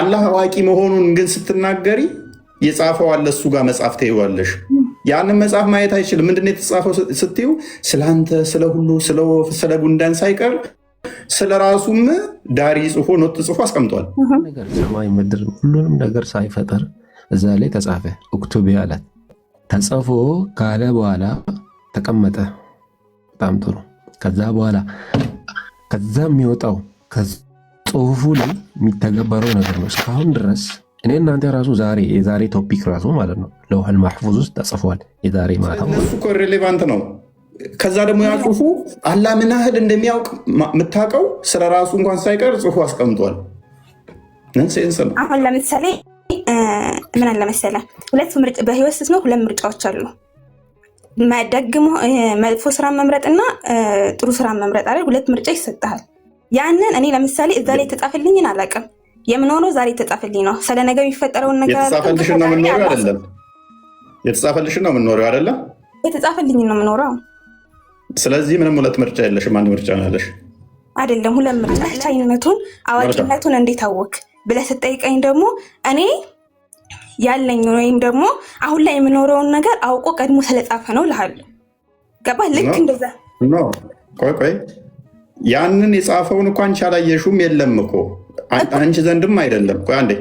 አላህ አዋቂ መሆኑን ግን ስትናገሪ የጻፈው አለ እሱ ጋር መጽሐፍ ትይዋለሽ። ያንን መጽሐፍ ማየት አይችልም። ምንድን ነው የተጻፈው ስትይው ስለ አንተ፣ ስለ ሁሉ፣ ስለ ወፍ፣ ስለ ጉንዳን ሳይቀር ስለ ራሱም ዳሪ ጽፎ ኖት ጽፎ አስቀምጧል። ሰማይ ምድር ሁሉንም ነገር ሳይፈጠር እዛ ላይ ተጻፈ። ኡክቱቢ አላት ተጽፎ ካለ በኋላ ተቀመጠ። በጣም ጥሩ። ከዛ በኋላ ከዛ የሚወጣው ጽሁፉ ላይ የሚተገበረው ነገር ነው። እስካሁን ድረስ እኔ እናንተ ራሱ የዛሬ ቶፒክ ራሱ ማለት ነው ለውህል ማሕፉዝ ውስጥ ተጽፏል። የዛሬ ማታ እሱ እኮ ሬሌቫንት ነው። ከዛ ደግሞ ያ ጽሁፉ አላህ ምን ያህል እንደሚያውቅ የምታውቀው ስለ ራሱ እንኳን ሳይቀር ጽሁፉ አስቀምጧል። ሴንስ ነው። አሁን ለምሳሌ ምን አለ መሰለህ፣ በህይወት ስትኖር ሁለት ምርጫዎች አሉ። ደግሞ መጥፎ ስራ መምረጥና ጥሩ ስራ መምረጥ አይደል? ሁለት ምርጫ ይሰጥሃል። ያንን እኔ ለምሳሌ እዛ ላይ የተጻፈልኝን አላውቅም። የምኖረው ዛሬ የተጻፈልኝ ነው። ስለ ነገ የሚፈጠረውን ነገር የተጻፈልሽ ነው የምኖረው አይደለም? የተጻፈልሽ ነው የምኖረው አይደለም? የተጻፈልኝ ነው የምኖረው። ስለዚህ ምንም ሁለት ምርጫ የለሽም፣ አንድ ምርጫ ነው ያለሽ። አይደለም ሁለት ምርጫ። ቻይነቱን አዋቂነቱን እንዴት አወክ ብለህ ስትጠይቀኝ ደግሞ እኔ ያለኝ ወይም ደግሞ አሁን ላይ የምኖረውን ነገር አውቆ ቀድሞ ስለጻፈ ነው እልሃለሁ። ገባህ? ልክ እንደዛ ቆይ ያንን የጻፈውን እኮ አንቺ አላየሽውም። የለም እኮ አንቺ ዘንድም አይደለም። ቆይ አንዴ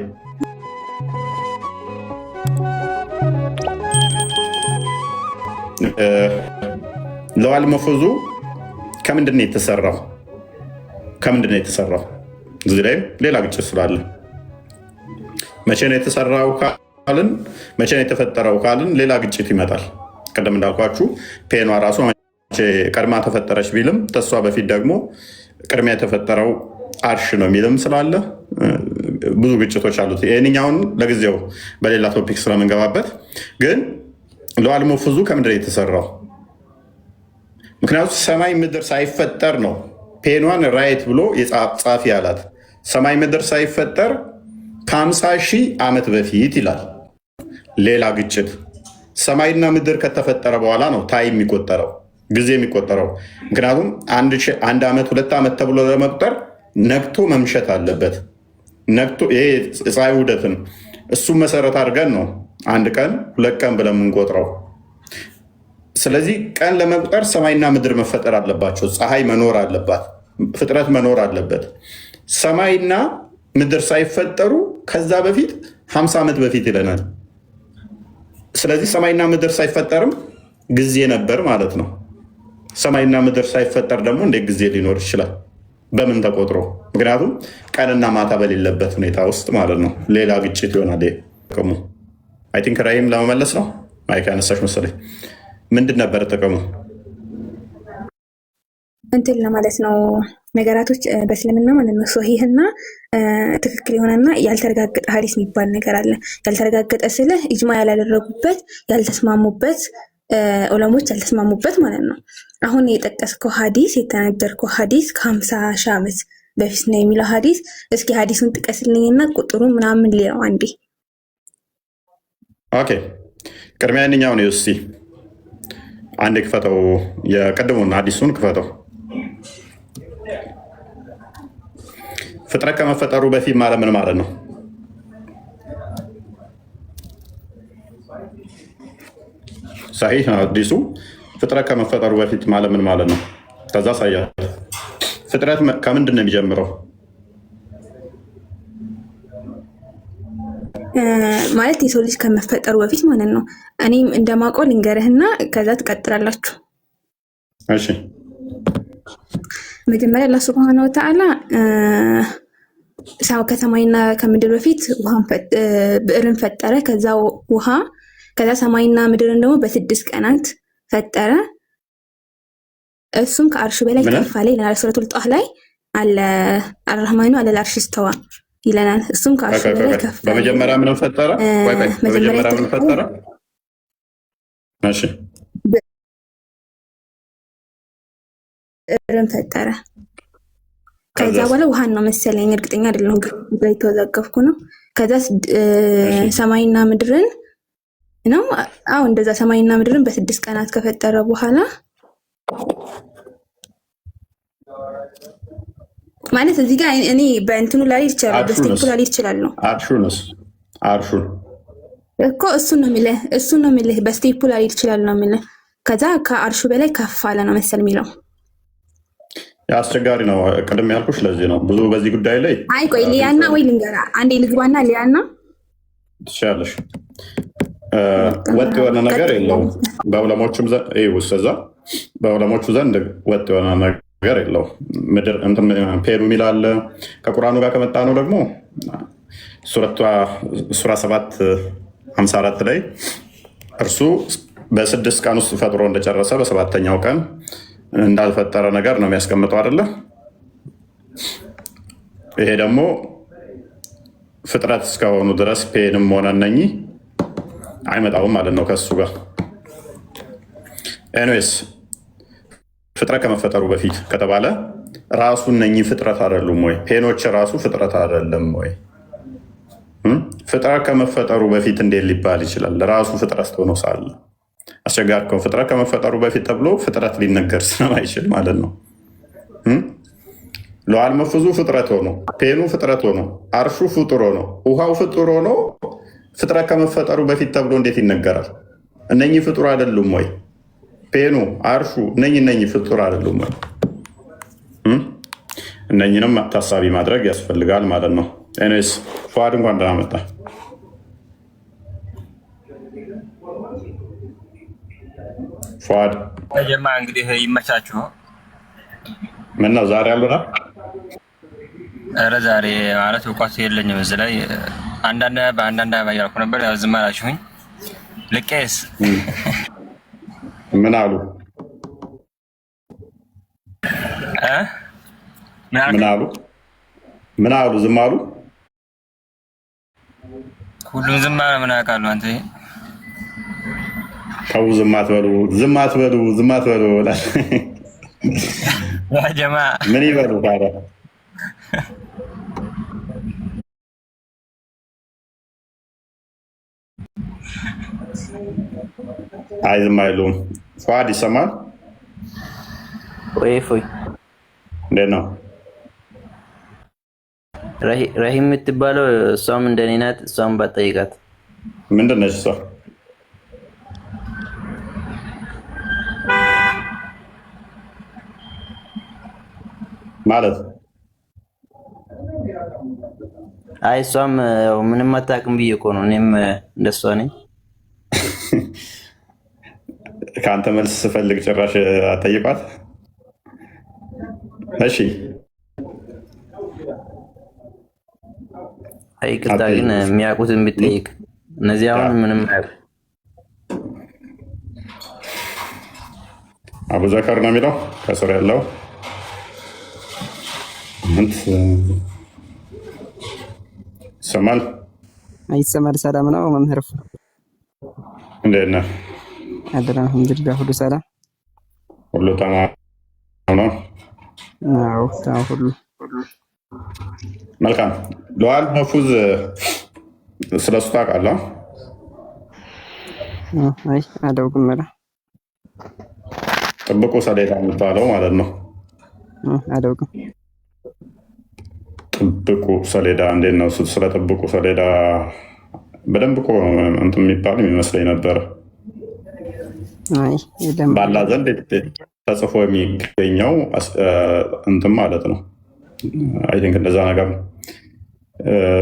ለውህል ማሕፉዙ ከምንድን ነው የተሰራው? ከምንድን ነው የተሰራው? እዚህ ላይ ሌላ ግጭት ስላለ መቼ ነው የተሰራው ካልን፣ መቼ ነው የተፈጠረው ካልን ሌላ ግጭት ይመጣል። ቀደም እንዳልኳችሁ ፔኗ ራሱ ቀድማ ተፈጠረች ቢልም ተሷ በፊት ደግሞ ቅድሚያ የተፈጠረው አርሽ ነው የሚልም ስላለ ብዙ ግጭቶች አሉት። ይህንኛውን ለጊዜው በሌላ ቶፒክ ስለምንገባበት ግን ለውህል ማሕፉዙ ከምንድን ነው የተሰራው? ምክንያቱም ሰማይ ምድር ሳይፈጠር ነው ፔኗን ራይት ብሎ ጻፊ ያላት። ሰማይ ምድር ሳይፈጠር ከ50 ሺህ ዓመት በፊት ይላል። ሌላ ግጭት ሰማይና ምድር ከተፈጠረ በኋላ ነው ታይም የሚቆጠረው፣ ጊዜ የሚቆጠረው። ምክንያቱም አንድ ዓመት 2 ዓመት ተብሎ ለመቁጠር ነግቶ መምሸት አለበት። ነግቶ ይሄ ፀሐይ ውደትን እሱም መሰረት አድርገን ነው 1 ቀን 2 ቀን ብለን የምንቆጥረው። ስለዚህ ቀን ለመቁጠር ሰማይና ምድር መፈጠር አለባቸው። ፀሐይ መኖር አለባት፣ ፍጥረት መኖር አለበት። ሰማይና ምድር ሳይፈጠሩ ከዛ በፊት 50 ዓመት በፊት ይለናል። ስለዚህ ሰማይና ምድር ሳይፈጠርም ጊዜ ነበር ማለት ነው። ሰማይና ምድር ሳይፈጠር ደግሞ እንዴት ጊዜ ሊኖር ይችላል? በምን ተቆጥሮ? ምክንያቱም ቀንና ማታ በሌለበት ሁኔታ ውስጥ ማለት ነው። ሌላ ግጭት ይሆናል። ጥቅሙ አይ ቲንክ ራይም ለመመለስ ነው። ማይክ ያነሳሽ መሰለኝ። ምንድን ነበር ጥቅሙ? እንትን ለማለት ነው ነገራቶች በእስልምና ማለት ነው ሶሂህና ትክክል የሆነና ያልተረጋገጠ ሀዲስ የሚባል ነገር አለ። ያልተረጋገጠ ስልህ ኢጅማ ያላደረጉበት ያልተስማሙበት ዑለሞች ያልተስማሙበት ማለት ነው። አሁን የጠቀስከው ሀዲስ የተናገርከው ሀዲስ ከ50 ሺህ ዓመት በፊት ነው የሚለው ሀዲስ። እስኪ ሀዲሱን ጥቀስልኝና ቁጥሩ ምናምን ሌላው አንዴ። ኦኬ ቅድሚያ ያንኛውን እስኪ አንዴ ክፈተው፣ የቀድሞውን ሀዲሱን ክፈተው። ፍጥረት ከመፈጠሩ በፊት ማለት ምን ማለት ነው? ሰሒህ ሀዲሱ ፍጥረት ከመፈጠሩ በፊት ማለት ምን ማለት ነው? ከዛ ሳያ ፍጥረት ከምንድን ነው የሚጀምረው? ማለት የሰው ልጅ ከመፈጠሩ በፊት ማለት ነው። እኔም እንደማውቀው ልንገርህና ከዛ ትቀጥላላችሁ። እሺ መጀመሪያ አላህ ሱብሃነሁ ወተዓላ ከሰማይና ከምድር በፊት ብዕርን ፈጠረ። ከዛ ሰማይና ምድርን ደግሞ በ6 ቀናት ፈጠረ። እሱም ከአርሽ በላይ ከፍ አለ ይለናል። ሱረቱል ጣህ ላይ አለ አርረህማኑ አለል አርሽ እስተዋ ይለናል። እሱም ከአርሽ በላይ ከፍ አለ። በመጀመሪያ ምን ፈጠረ? በመጀመሪያ ምን ፈጠረ? እሺ ብዕርን ፈጠረ። ከዛ በኋላ ውሃን ነው መሰለኝ፣ እርግጠኛ አይደለሁም፣ ግን የተወዛገብኩ ነው። ከዛ ሰማይና ምድርን ነው እንደዛ ሰማይና ምድርን በ6 ቀናት ከፈጠረ በኋላ ማለት እዚህ ጋር እኔ በእንትኑ ላሊት ይችላል፣ በስቴፕ ላሊት ይችላል ነው አርሹን እኮ እሱን ነው የምልህ በስቴፕ ላሊት ይችላል ነው የምልህ። ከዛ ከአርሹ በላይ ከፍ አለ ነው መሰል የሚለው። አስቸጋሪ ነው። ቅድም ያልኩሽ ለዚህ ነው ብዙ በዚህ ጉዳይ ላይ። አይ ቆይ ሊያና ወይ ልንገራ አንዴ ልግባና ሊያና ትችላለሽ። ወጥ የሆነ ነገር የለውም በዑለሞቹም ዘንድ በዑለሞቹ ዘንድ ወጥ የሆነ ነገር የለውም። ምድር ፔኑ የሚል አለ። ከቁርአኑ ጋር ከመጣ ነው ደግሞ ሱራ 7:54 ላይ እርሱ በ6 ቀን ውስጥ ፈጥሮ እንደጨረሰ በሰባተኛው ቀን እንዳልፈጠረ ነገር ነው የሚያስቀምጠው አይደለ? ይሄ ደግሞ ፍጥረት እስከሆኑ ድረስ ፔንም ሆነ እነኚህ አይመጣውም ማለት ነው ከሱ ጋር። ኤኒዌይስ ፍጥረት ከመፈጠሩ በፊት ከተባለ ራሱ እነኚህ ፍጥረት አይደሉም ወይ? ፔኖች ራሱ ፍጥረት አይደለም ወይ? ፍጥረት ከመፈጠሩ በፊት እንዴት ሊባል ይችላል? ራሱ ፍጥረት ሆኖ ሳለ አስቸጋሪ ከሆነ ፍጥረት ከመፈጠሩ በፊት ተብሎ ፍጥረት ሊነገር ስለማይችል ማለት ነው። ለዋል መፍዙ ፍጥረት ሆኖ፣ ፔኑ ፍጥረት ሆኖ፣ አርሹ ፍጡር ሆኖ፣ ውሃው ፍጡር ሆኖ ፍጥረት ከመፈጠሩ በፊት ተብሎ እንዴት ይነገራል? እነኚህ ፍጡር አይደሉም ወይ? ፔኑ፣ አርሹ እነኚህ ፍጡር አይደሉም ወይ? እነኚህንም ታሳቢ ማድረግ ያስፈልጋል ማለት ነው። ኤኒዌይስ ፉአድ እንኳን ደህና መጣ። ፉአድ ጀማ እንግዲህ ይመቻችሁ። ምን ነው ዛሬ አሉና? ኧረ ዛሬ ማለት እውቀቱ የለኝም እዚህ ላይ በአንዳንድ እያልኩ ነበር። ያው ዝም አላችሁኝ። ልቄስ ምን አሉ? ምን አሉ? ዝም አሉ? ሁሉም ዝም አለ። ምን አውቃለሁ አንተ። ተው ዝም አትበሉ። ያ ጀማ ምን ይበሉ ታዲያ? አይ ዝም አይሉም። ፉአድ ይሰማል? ወይ እንዴት ነው? ረሂም የምትባለው እሷም እንደኔ ናት። እሷም ባጠይቃት ምንድን ነች እሷ? ማለት አይ እሷም ምንም አታውቅም ብዬ እኮ ነው። እኔም እንደሷ ነኝ። ከአንተ መልስ ስፈልግ ጭራሽ አጠይቋት። እሺ አይ ቅጣ ግን የሚያውቁትን ብትጠይቅ። እነዚህ አሁን ምንም አያውቁ። አቡዘከር ነው የሚለው ከስር ያለው ይሰማል? አይሰማል? ሰላም ነው መምህር? እንዴት ነህ? አድራ አልሐምዱሊላህ፣ ሁሉ ሰላም፣ ሁሉ ተማም ነው? አዎ ታው ሁሉ መልካም። ለዋል መፉዝ ስለሱ ታውቃለህ? አይ አላውቅም። ጥብቁ ሰሌዳ የሚባለው ማለት ነው። አላውቅም። ጥብቁ ሰሌዳ እንዴት ነው? ስለ ጥብቁ ሰሌዳ በደንብ እኮ እንትን የሚባል የሚመስለኝ ነበረ። ባላ ዘንድ ተጽፎ የሚገኘው እንትን ማለት ነው። አይ ቲንክ እንደዛ ነገር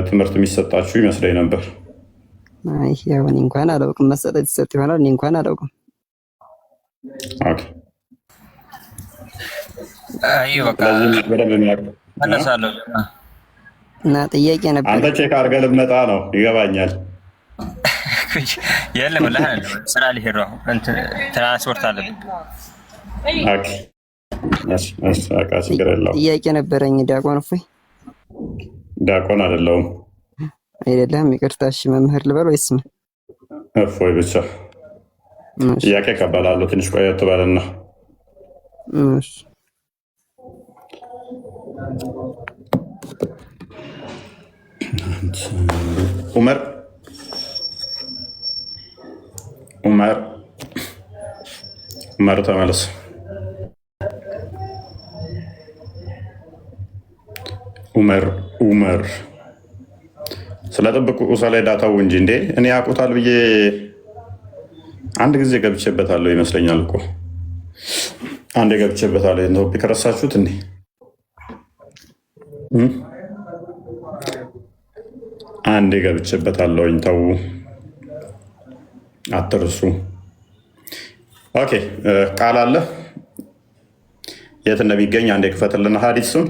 ትምህርት የሚሰጣችሁ ይመስለኝ ነበር። አይ ያው እኔ እንኳን አላውቅም። መሰጠት ይሰጥ ይሆናል። እኔ እንኳን አላውቅም። ኦኬ አይ በቃ በደንብ የሚያውቅ አነሳለሁ እና ጥያቄ ነበር። አንተ ቼክ አድርገህ ልትመጣ ነው ይገባኛል። የለም ለህ ስራ ሊሄድ ነው። ትራንስፖርት አለብኝ። ኦኬ ችግር የለውም። ጥያቄ ነበረኝ። ዲያቆን እፎይ? ዲያቆን አይደለሁም። አይደለም? ይቅርታ። እሺ መምህር ልበል ወይስ ምን? እፎይ ብቻ። ጥያቄ እቀበላለሁ። ትንሽ ቆየት በልና ዑመር ተመለስ። ኡመር ስለ ጥብቁ ሰሌዳ ተው እንጂ እንዴ! እኔ ያውቁታል ብዬ አንድ ጊዜ ገብቼበታለሁ ይመስለኛል እኮ አንዴ ገብቼበታለሁ። ቶፒክ ረሳችሁት እንዴ? አንዴ ገብቼበታለሁኝ። ተው አትርሱ። ኦኬ ቃል አለ የት እንደሚገኝ አንዴ ክፈትልና ሀዲሱን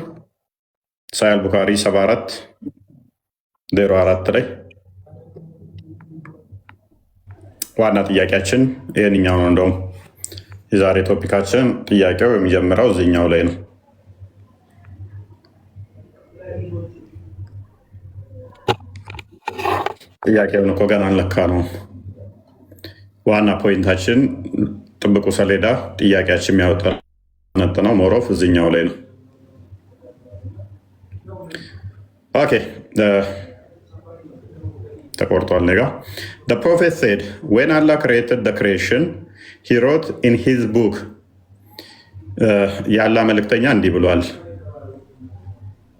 ሳሂህ ቡኻሪ 7404 ላይ ዋና ጥያቄያችን ይህንኛው ነው። እንደውም የዛሬ ቶፒካችን ጥያቄው የሚጀምረው እዚህኛው ላይ ነው። ጥያቄውን እኮ ገና አንለካ ነው። ዋና ፖይንታችን ጥብቁ ሰሌዳ ጥያቄያችን የሚያወጣነጥነው ሞሮፍ እዚህኛው ላይ ነው። ኦኬ ተቆርጧል። ኔጋ The prophet said when Allah created the creation he wrote in his book የአላህ መልእክተኛ እንዲህ ብሏል።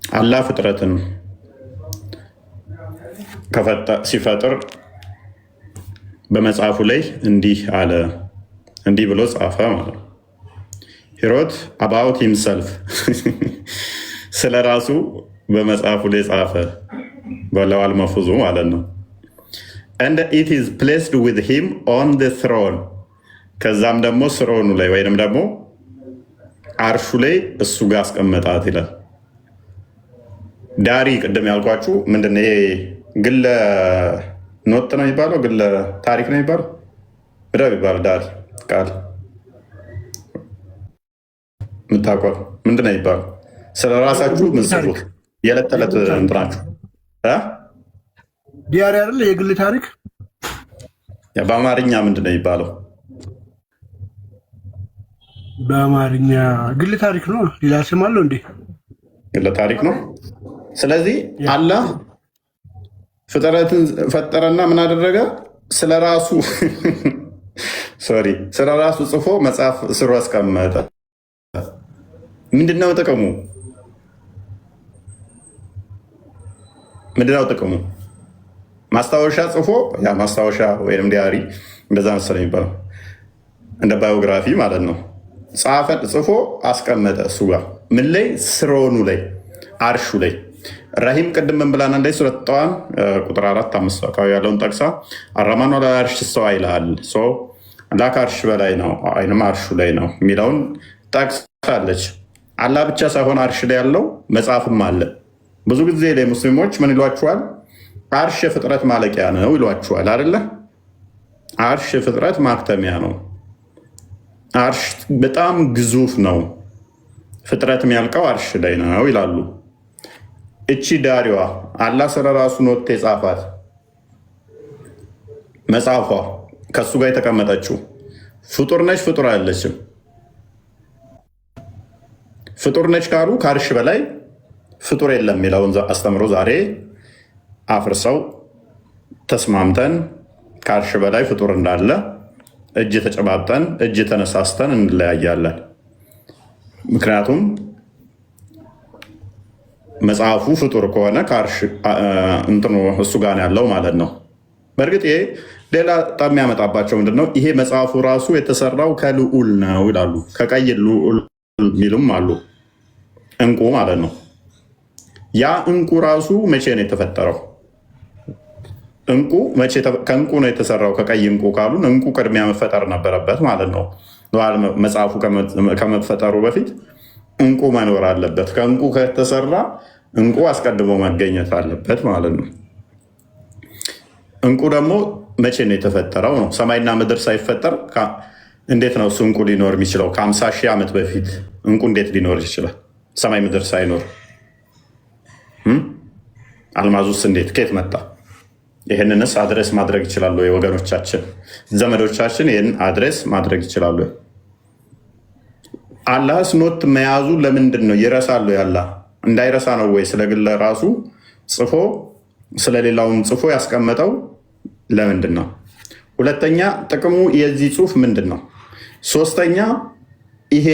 አላህ ፍጥረትን ሲፈጥር በመጽሐፉ ላይ እንዲህ አለ፣ እንዲህ ብሎ ጻፈ ማለት ነው። he wrote about himself ስለ ራሱ በመጽሐፉ ላይ ጻፈ፣ በለዋል መፉዙ ማለት ነው። and it is placed with him on the throne ከዛም ደግሞ ስሮኑ ላይ ወይንም ደግሞ አርሹ ላይ እሱ ጋር አስቀመጣት ይላል። ዳሪ ቅድም ያልኳችሁ ምንድን ነው? ግለ ኖት ነው የሚባለው፣ ግለ ታሪክ ነው የሚባለው፣ ምድር የሚባለው ዳሪ ቃል የምታውቋል ምንድን ነው የሚባለው? ስለ ራሳችሁ ምጽፉት የዕለት ተዕለት እንትናችሁ ዲያሪ አይደለ? የግል ታሪክ በአማርኛ ምንድን ነው የሚባለው? በአማርኛ ግል ታሪክ ነው። ሌላ ስም አለው እንዴ? ግለ ታሪክ ነው። ስለዚህ አላህ ፍጥረትን ፈጠረና ምን አደረገ? ስለራሱ ስለራሱ ጽፎ መጽሐፍ ስሩ አስቀመጠ። ምንድነው ጥቅሙ? ምንድነው ጥቅሙ? ማስታወሻ ጽፎ ያ ማስታወሻ ወይም ዲያሪ እንደዛ መሰለኝ የሚባለው እንደ ባዮግራፊ ማለት ነው። ጽፎ አስቀመጠ እሱ ጋር ምን ላይ? ስሮኑ ላይ አርሹ ላይ። ረሂም ቅድም ምን ብላና እንደ ሱረት ጠዋን ቁጥር 4-5 አካባቢ ያለውን ጠቅሳ አራማኑ አርሽ ስተዋ ይልሃል። አላህ ከአርሽ በላይ ነው ወይም አርሹ ላይ ነው የሚለውን ጠቅሳለች። አላህ ብቻ ሳይሆን አርሽ ላይ ያለው መጽሐፍም አለ። ብዙ ጊዜ ላይ ሙስሊሞች ምን ይሏችኋል? አርሽ የፍጥረት ማለቂያ ነው ይሏችኋል አይደለ? አርሽ የፍጥረት ማክተሚያ ነው። አርሽ በጣም ግዙፍ ነው፣ ፍጥረት የሚያልቀው አርሽ ላይ ነው ይላሉ። እቺ ዳሪዋ አላህ ስለ ራሱ ኖት የጻፋት መጽሐፏ ከሱ ጋር የተቀመጠችው ፍጡር ነች ፍጡር አይደለችም? ፍጡር ነች ካሉ ከአርሽ በላይ ፍጡር የለም የሚለውን አስተምሮ ዛሬ አፍርሰው ተስማምተን ከአርሽ በላይ ፍጡር እንዳለ እጅ ተጨባብጠን እጅ ተነሳስተን እንለያያለን። ምክንያቱም መጽሐፉ ፍጡር ከሆነ ከአርሽ እንትኑ እሱ ጋር ያለው ማለት ነው። በእርግጥ ይሄ ሌላ ጣም የሚያመጣባቸው ምንድነው? ይሄ መጽሐፉ ራሱ የተሰራው ከልዑል ነው ይላሉ። ከቀይ ልዑል የሚሉም አሉ፣ እንቁ ማለት ነው። ያ እንቁ ራሱ መቼ ነው የተፈጠረው? እንቁ ከእንቁ ነው የተሰራው ከቀይ እንቁ ካሉን እንቁ ቅድሚያ መፈጠር ነበረበት ማለት ነው። መጽሐፉ ከመፈጠሩ በፊት እንቁ መኖር አለበት። ከእንቁ ከተሰራ እንቁ አስቀድሞ መገኘት አለበት ማለት ነው። እንቁ ደግሞ መቼ ነው የተፈጠረው ነው? ሰማይና ምድር ሳይፈጠር እንዴት ነው እሱ እንቁ ሊኖር የሚችለው? ከ50 ሺህ ዓመት በፊት እንቁ እንዴት ሊኖር ይችላል? ሰማይ ምድር ሳይኖር አልማዙስ እንዴት ከየት መጣ? ይህንንስ አድሬስ ማድረግ ይችላሉ? ወገኖቻችን ዘመዶቻችን ይህን አድሬስ ማድረግ ይችላሉ? አላህስ ኖት መያዙ ለምንድን ነው? ይረሳሉ? ያላ እንዳይረሳ ነው ወይ? ስለግለ ራሱ ጽፎ ስለሌላውም ጽፎ ያስቀመጠው ለምንድን ነው? ሁለተኛ ጥቅሙ የዚህ ጽሁፍ ምንድን ነው? ሶስተኛ ይሄ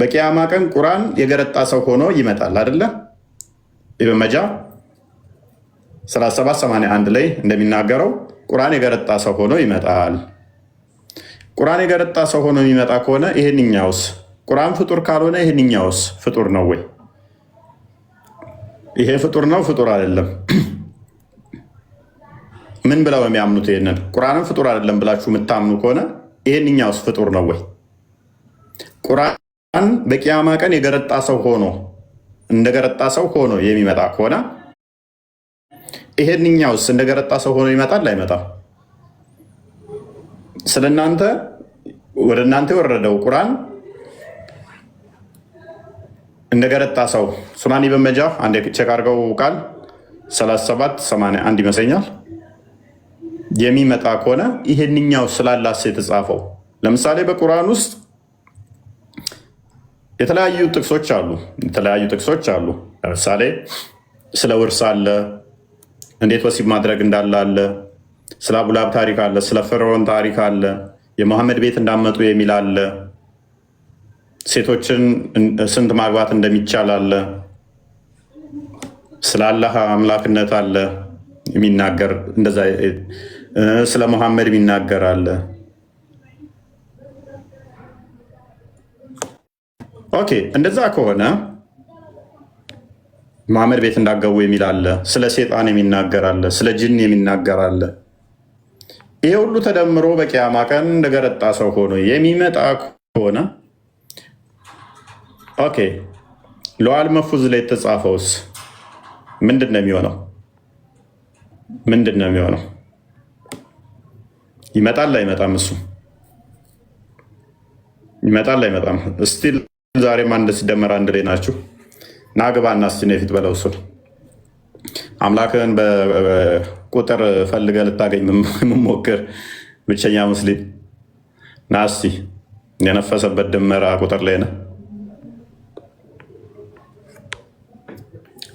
በቂያማ ቀን ቁርአን የገረጣ ሰው ሆኖ ይመጣል አይደለ? ኢብን መጃ 3781 ላይ እንደሚናገረው ቁርአን የገረጣ ሰው ሆኖ ይመጣል። ቁርአን የገረጣ ሰው ሆኖ የሚመጣ ከሆነ ይሄንኛውስ ቁርአን ፍጡር ካልሆነ ይሄንኛውስ ፍጡር ነው ወይ? ይሄ ፍጡር ነው ፍጡር አይደለም? ምን ብለው የሚያምኑት? ይሄንን ቁርአንን ፍጡር አይደለም ብላችሁ የምታምኑ ከሆነ ይሄንኛውስ ፍጡር ነው ወይ? ቁርአን በቂያማ ቀን የገረጣ ሰው ሆኖ እንደገረጣ ሰው ሆኖ የሚመጣ ከሆነ ይሄንኛውስ እንደገረጣ ሰው ሆኖ ይመጣል አይመጣም? ስለናንተ ወደ እናንተ የወረደው ቁርአን እንደገረጣ ሰው ሱናን ኢብን መጃ አንድ ቼክ አድርገው ቃል 3781 ይመስለኛል የሚመጣ ከሆነ ይሄንኛው ስላላስ የተጻፈው። ለምሳሌ በቁርአን ውስጥ የተለያዩ ጥቅሶች አሉ። ለምሳሌ ስለ ውርስ አለ፣ እንዴት ወሲብ ማድረግ እንዳለ አለ፣ ስለ አቡላብ ታሪክ አለ፣ ስለ ፈርዖን ታሪክ አለ፣ የመሐመድ ቤት እንዳመጡ የሚል አለ፣ ሴቶችን ስንት ማግባት እንደሚቻል አለ፣ ስለ አላህ አምላክነት አለ የሚናገር እንደዛ፣ ስለ መሐመድ የሚናገር አለ። ኦኬ እንደዛ ከሆነ መሐመድ ቤት እንዳገቡ የሚል አለ፣ ስለ ሴጣን የሚናገር አለ፣ ስለ ጅን የሚናገር አለ። ይሄ ሁሉ ተደምሮ በቂያማ ቀን እንደገረጣ ሰው ሆኖ የሚመጣ ከሆነ ኦኬ ለዋል መፉዝ ላይ የተጻፈውስ ምንድን ነው የሚሆነው? ይመጣል አይመጣም? እሱ ይመጣል አይመጣም? እስቲል ዛሬም አንድ ሲደመር አንድ ላይ ናችሁ። ናግባና እስቲ ነው የፊት በለው እሱን አምላክህን በቁጥር ፈልገህ ልታገኝ የምሞክር ብቸኛ ሙስሊም ና እስቲ የነፈሰበት ድመራ ቁጥር ላይ ነህ።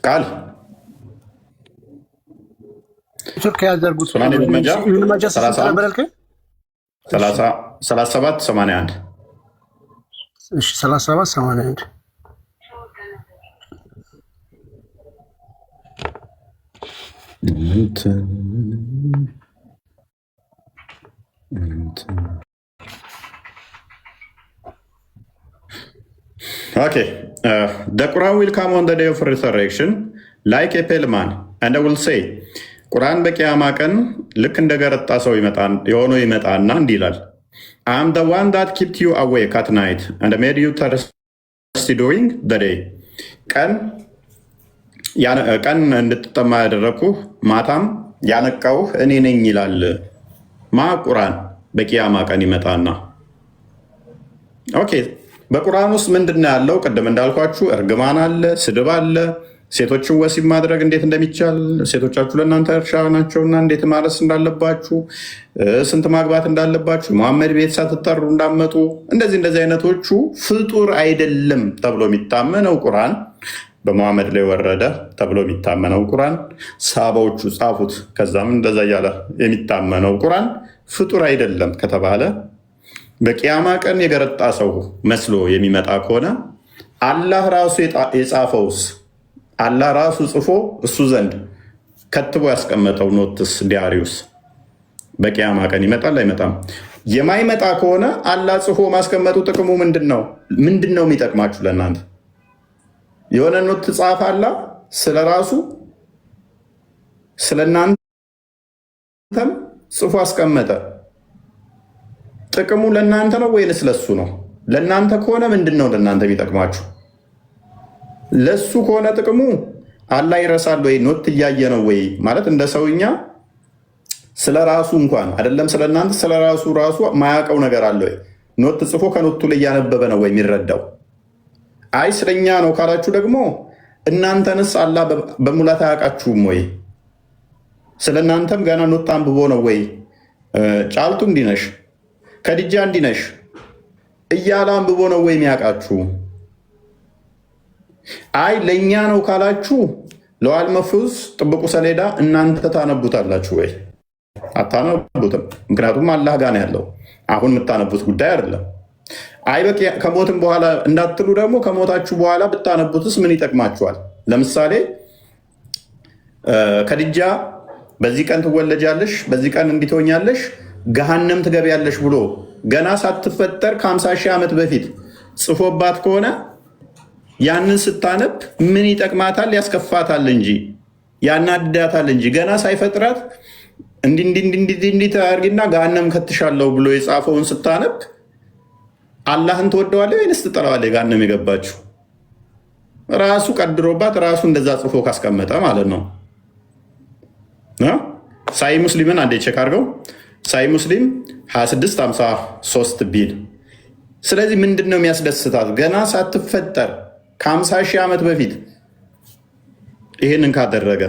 ቃል ቱርክ ያዘርጉት 3781 3781 Okay, the Quran will come on the day of resurrection like a pale man, and I will say, ቁርአን በቂያማ ቀን ልክ እንደገረጣ ሰው የሆነው ይመጣና እንዲህ ይላል፣ I am the one that kept you awake at night and made you thirsty during the day. ቀን እንድትጠማ ያደረግኩህ ማታም ያነቃውህ እኔ ነኝ ይላል። ቁርአን በቂያማ ቀን ይመጣና ኦኬ በቁርአን ውስጥ ምንድን ያለው? ቅድም እንዳልኳችሁ እርግማን አለ፣ ስድብ አለ፣ ሴቶችን ወሲብ ማድረግ እንዴት እንደሚቻል፣ ሴቶቻችሁ ለእናንተ እርሻ ናቸውና እንዴት ማረስ እንዳለባችሁ፣ ስንት ማግባት እንዳለባችሁ፣ መሐመድ ቤት ሳትጠሩ እንዳመጡ፣ እንደዚህ አይነቶቹ ፍጡር አይደለም ተብሎ የሚታመነው ቁርአን በመሐመድ ላይ ወረደ ተብሎ የሚታመነው ቁርአን ሳባዎቹ ጻፉት። ከዛም እንደዛ እያለ የሚታመነው ቁርአን ፍጡር አይደለም ከተባለ በቂያማ ቀን የገረጣ ሰው መስሎ የሚመጣ ከሆነ አላህ ራሱ የጻፈውስ አላህ ራሱ ጽፎ እሱ ዘንድ ከትቦ ያስቀመጠው ኖትስ ዲያሪውስ በቂያማ ቀን ይመጣል አይመጣም? የማይመጣ ከሆነ አላህ ጽፎ ማስቀመጡ ጥቅሙ ምንድን ነው? ምንድን ነው የሚጠቅማችሁ ለእናንተ? የሆነ ኖት ጻፈ አላህ ስለ ራሱ ስለ እናንተም ጽፎ አስቀመጠ። ጥቅሙ ለእናንተ ነው ወይንስ ለሱ ነው? ለእናንተ ከሆነ ምንድን ነው ለእናንተ ቢጠቅማችሁ? ለሱ ከሆነ ጥቅሙ አላህ ይረሳል ወይ? ኖት እያየ ነው ወይ? ማለት እንደ ሰውኛ ስለ ራሱ እንኳን አይደለም ስለ እናንተ ስለ ራሱ ማያውቀው ነገር አለ ወይ? ኖት ጽፎ ከኖቱ ላይ እያነበበ ነው ወይ የሚረዳው? አይ ስለኛ ነው ካላችሁ ደግሞ እናንተንስ አላህ በሙላት አያውቃችሁም ወይ? ስለ እናንተም ገና ኖት አንብቦ ነው ወይ? ጫልቱ እንዲነሽ ከድጃ እንዲነሽ እያለ አንብቦ ነው ወይ የሚያውቃችሁ? አይ ለእኛ ነው ካላችሁ ለዋል መፉዝ ጥብቁ ሰሌዳ እናንተ ታነቡታላችሁ ወይ? አታነቡትም። ምክንያቱም አላህ ጋር ነው ያለው። አሁን የምታነቡት ጉዳይ አይደለም። አይ በቃ ከሞትም በኋላ እንዳትሉ ደግሞ ከሞታችሁ በኋላ ብታነቡትስ ምን ይጠቅማችኋል? ለምሳሌ ከድጃ በዚህ ቀን ትወለጃለሽ፣ በዚህ ቀን እንዲትሆኛለሽ፣ ገሃነም ትገቢያለሽ ብሎ ገና ሳትፈጠር ከ50 ሺህ ዓመት በፊት ጽፎባት ከሆነ ያንን ስታነብ ምን ይጠቅማታል? ያስከፋታል እንጂ ያናድዳታል እንጂ ገና ሳይፈጥራት እንዲህ ታርጊና ገሃነም ከትሻለሁ ብሎ የጻፈውን ስታነብ አላህን ትወደዋለህ ወይንስ ትጠላዋለህ? ገሃነም የገባችው ራሱ ቀድሮባት ራሱ እንደዛ ጽፎ ካስቀመጠ ማለት ነው። ሳይ ሙስሊምን አንዴ ቼክ አድርገው። ሳይ ሙስሊም 2653 ቢል። ስለዚህ ምንድን ነው የሚያስደስታት? ገና ሳትፈጠር ከ50 ሺህ ዓመት በፊት ይህንን ካደረገ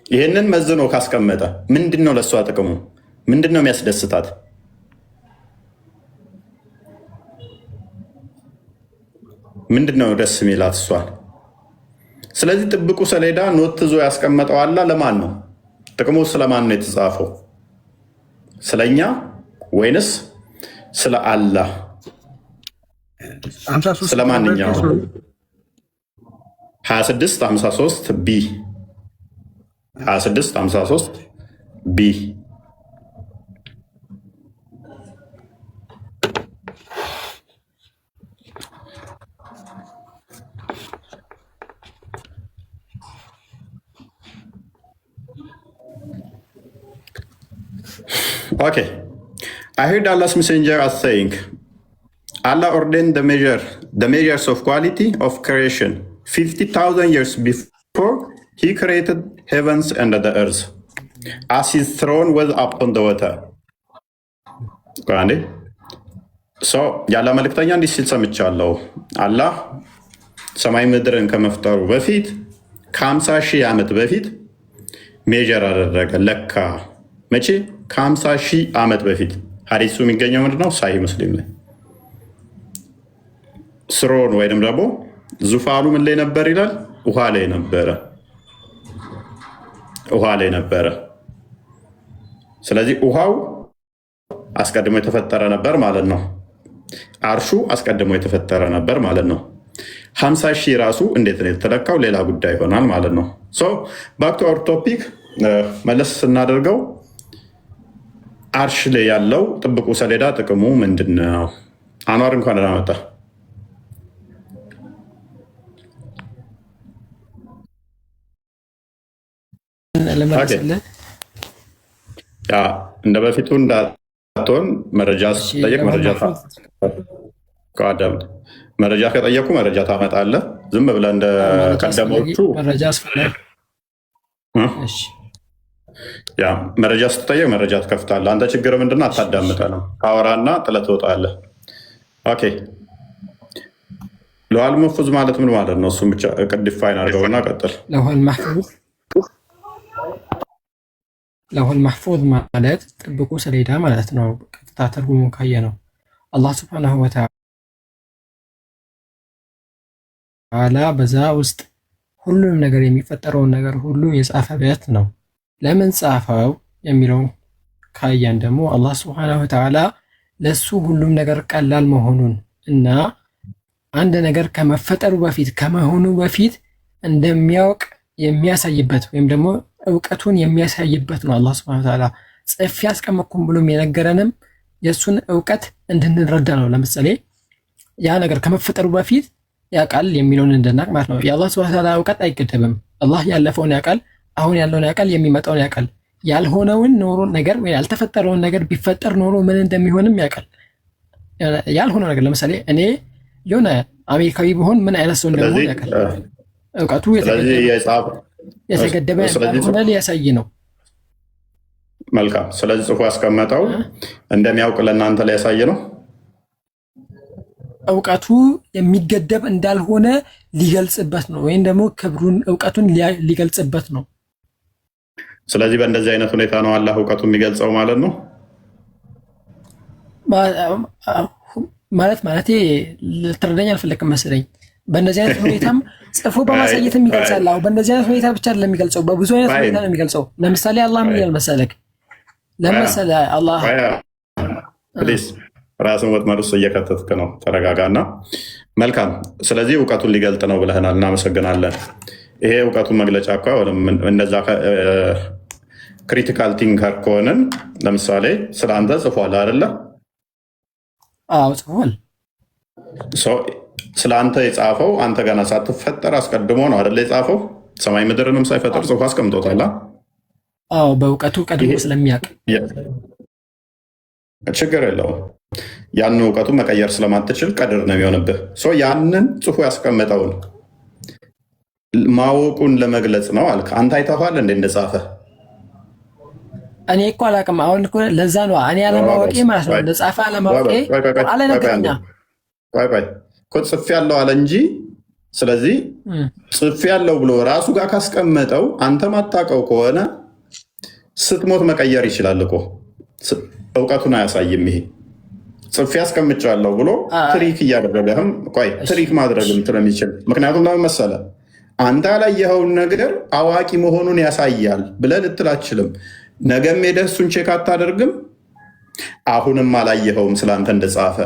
ይህንን መዝኖ ካስቀመጠ ምንድን ነው ለእሷ ጥቅሙ? ምንድን ነው የሚያስደስታት? ምንድን ነው ደስ የሚላት እሷን? ስለዚህ ጥብቁ ሰሌዳ ኖት ይዞ ያስቀመጠው አላ ለማን ነው? ጥቅሙ ስለማን ነው የተጻፈው? ስለኛ ወይንስ ስለ አላህ? ስለማንኛው? 2653 ቢ 2653 ቢ Okay. I heard Allah's messenger as saying, Allah ordained the measures of quality of creation 50,000 years before He created heavens and the earth, as His throne was upon the water. ያለ መልእክተኛ እንዲህ ሲል ሰምቻለሁ። አላህ ሰማይ ምድርን ከመፍጠሩ በፊት ከ50 ሺህ ዓመት በፊት ሜጀር አደረገ፣ ለካ። መቼ? ከ50 ሺህ ዓመት በፊት። ሀዲሱ የሚገኘው ምንድነው? ሳሂህ ሙስሊም ላይ። ስሮን ወይንም ደግሞ ዙፋኑ ምን ላይ ነበር ይላል? ውሃ ላይ ነበረ። ውሃ ላይ ነበረ። ስለዚህ ውሃው አስቀድሞ የተፈጠረ ነበር ማለት ነው። አርሹ አስቀድሞ የተፈጠረ ነበር ማለት ነው። 50 ሺህ ራሱ እንዴት ነው የተለካው? ሌላ ጉዳይ ይሆናል ማለት ነው። ባክ ቱ አወር ቶፒክ መለስ ስናደርገው አርሽ ላይ ያለው ጥብቁ ሰሌዳ ጥቅሙ ምንድን ነው? አኗር እንኳን ደህና መጣ። እንደ በፊቱ እንዳትሆን መረጃ ስጠየቅ መረጃ ከጠየቁ መረጃ ታመጣለህ። ዝም ብለህ እንደ ቀደሞቹ መረጃ ስትጠየቅ መረጃ ትከፍታለህ። አንተ ችግር ምንድነው? አታዳምጠንም። አወራና ጥለህ ትወጣለህ። ኦኬ። ለውሃል መሕፉዝ ማለት ምን ማለት ነው? እሱም ብቻ ዲፋይን አድርገውና ቀጥል። ለውሃል መሕፉዝ ማለት ጥብቁ ሰሌዳ ማለት ነው። ቀጥታ ትርጉሙ ካየ ነው አላህ ሱብሓነሁ ወተዓላ በዛ ውስጥ ሁሉንም ነገር የሚፈጠረውን ነገር ሁሉ የጻፈበት ነው። ለምን ጻፈው የሚለውን ካያን ደግሞ አላህ ሱብሓነሁ ወተዓላ ለሱ ሁሉም ነገር ቀላል መሆኑን እና አንድ ነገር ከመፈጠሩ በፊት ከመሆኑ በፊት እንደሚያውቅ የሚያሳይበት ወይም ደግሞ እውቀቱን የሚያሳይበት ነው። አላህ ሱብሓነሁ ወተዓላ ጽፌ አስቀመጥኩም ብሎም የነገረንም የእሱን እውቀት እንድንረዳ ነው። ለምሳሌ ያ ነገር ከመፈጠሩ በፊት ያውቃል የሚለውን እንድናቅ ማለት ነው። የአላህ ሱብሓነሁ ወተዓላ እውቀት አይገደብም። አላህ ያለፈውን ያውቃል፣ አሁን ያለውን ያውቃል፣ የሚመጣውን ያውቃል። ያልሆነውን ኖሮ ነገር ወይ ያልተፈጠረውን ነገር ቢፈጠር ኖሮ ምን እንደሚሆንም ያውቃል። ያልሆነው ነገር ለምሳሌ እኔ የሆነ አሜሪካዊ ብሆን ምን አይነት ሰው እንደምሆን ያውቃል። እውቀቱ የተገደበ ያልሆነ ሊያሳይ ነው። መልካም። ስለዚህ ጽፎ ያስቀመጠው እንደሚያውቅ ለእናንተ ሊያሳይ ነው። እውቀቱ የሚገደብ እንዳልሆነ ሊገልጽበት ነው፣ ወይም ደግሞ ክብሩን እውቀቱን ሊገልጽበት ነው። ስለዚህ በእንደዚህ አይነት ሁኔታ ነው አላህ እውቀቱ የሚገልጸው ማለት ነው። ማለት ልትረዳኝ አልፈለግም መሰለኝ። በእንደዚህ አይነት ሁኔታም ጽፎ በማሳየትም ይገልጻል። አሁን በእንደዚህ አይነት ሁኔታ ብቻ አይደለም የሚገልጸው፣ በብዙ አይነት ሁኔታ ነው የሚገልጸው። ለምሳሌ አላህ ምን ይላል መሰለክ? ለምሳሌ አላህ ፕሊዝ ራስን ወጥመድ ውስጥ እየከተትክ ነው። ተረጋጋና መልካም። ስለዚህ እውቀቱን ሊገልጥ ነው ብለህናል፣ እናመሰግናለን። ይሄ እውቀቱን መግለጫ እኮ እነዛ ክሪቲካል ቲንከር ከሆንን ለምሳሌ ስለ አንተ ጽፏል አይደለ? አዎ ጽፏል። ስለ አንተ የጻፈው አንተ ገና ሳትፈጠር አስቀድሞ ነው አይደለ የጻፈው? ሰማይ ምድርንም ሳይፈጠር ጽፎ አስቀምጦታል። አዎ በእውቀቱ ቀድሞ ስለሚያውቅ ችግር የለውም። ያንን እውቀቱ መቀየር ስለማትችል ቀድር ነው የሚሆንብህ። ያንን ጽፎ ያስቀመጠውን ማወቁን ለመግለጽ ነው አልክ። አንተ አይተኸዋል እንዴ እንደጻፈ? እኔ እኮ አላውቅም። አሁን እኮ ለዛ ነው እኔ አለማወቄ ማለት ነው። እንደጻፈ አለማወቄ አለ ነገርኛ እኮ ጽፌ ያለው አለ እንጂ። ስለዚህ ጽፌ ያለው ብሎ ራሱ ጋር ካስቀመጠው አንተ ማታውቀው ከሆነ ስትሞት መቀየር ይችላል እኮ። እውቀቱን አያሳይም። ይሄ ጽፌ አስቀምጫለሁ ብሎ ትሪክ እያደረገህም ትሪክ ማድረግም ስለሚችል፣ ምክንያቱም ለምን መሰለህ አንተ ያላየኸውን ነገር አዋቂ መሆኑን ያሳያል ብለህ ልትል አትችልም። ነገም ሄደህ እሱን ቼክ አታደርግም። አሁንም አላየኸውም ስለአንተ እንደጻፈ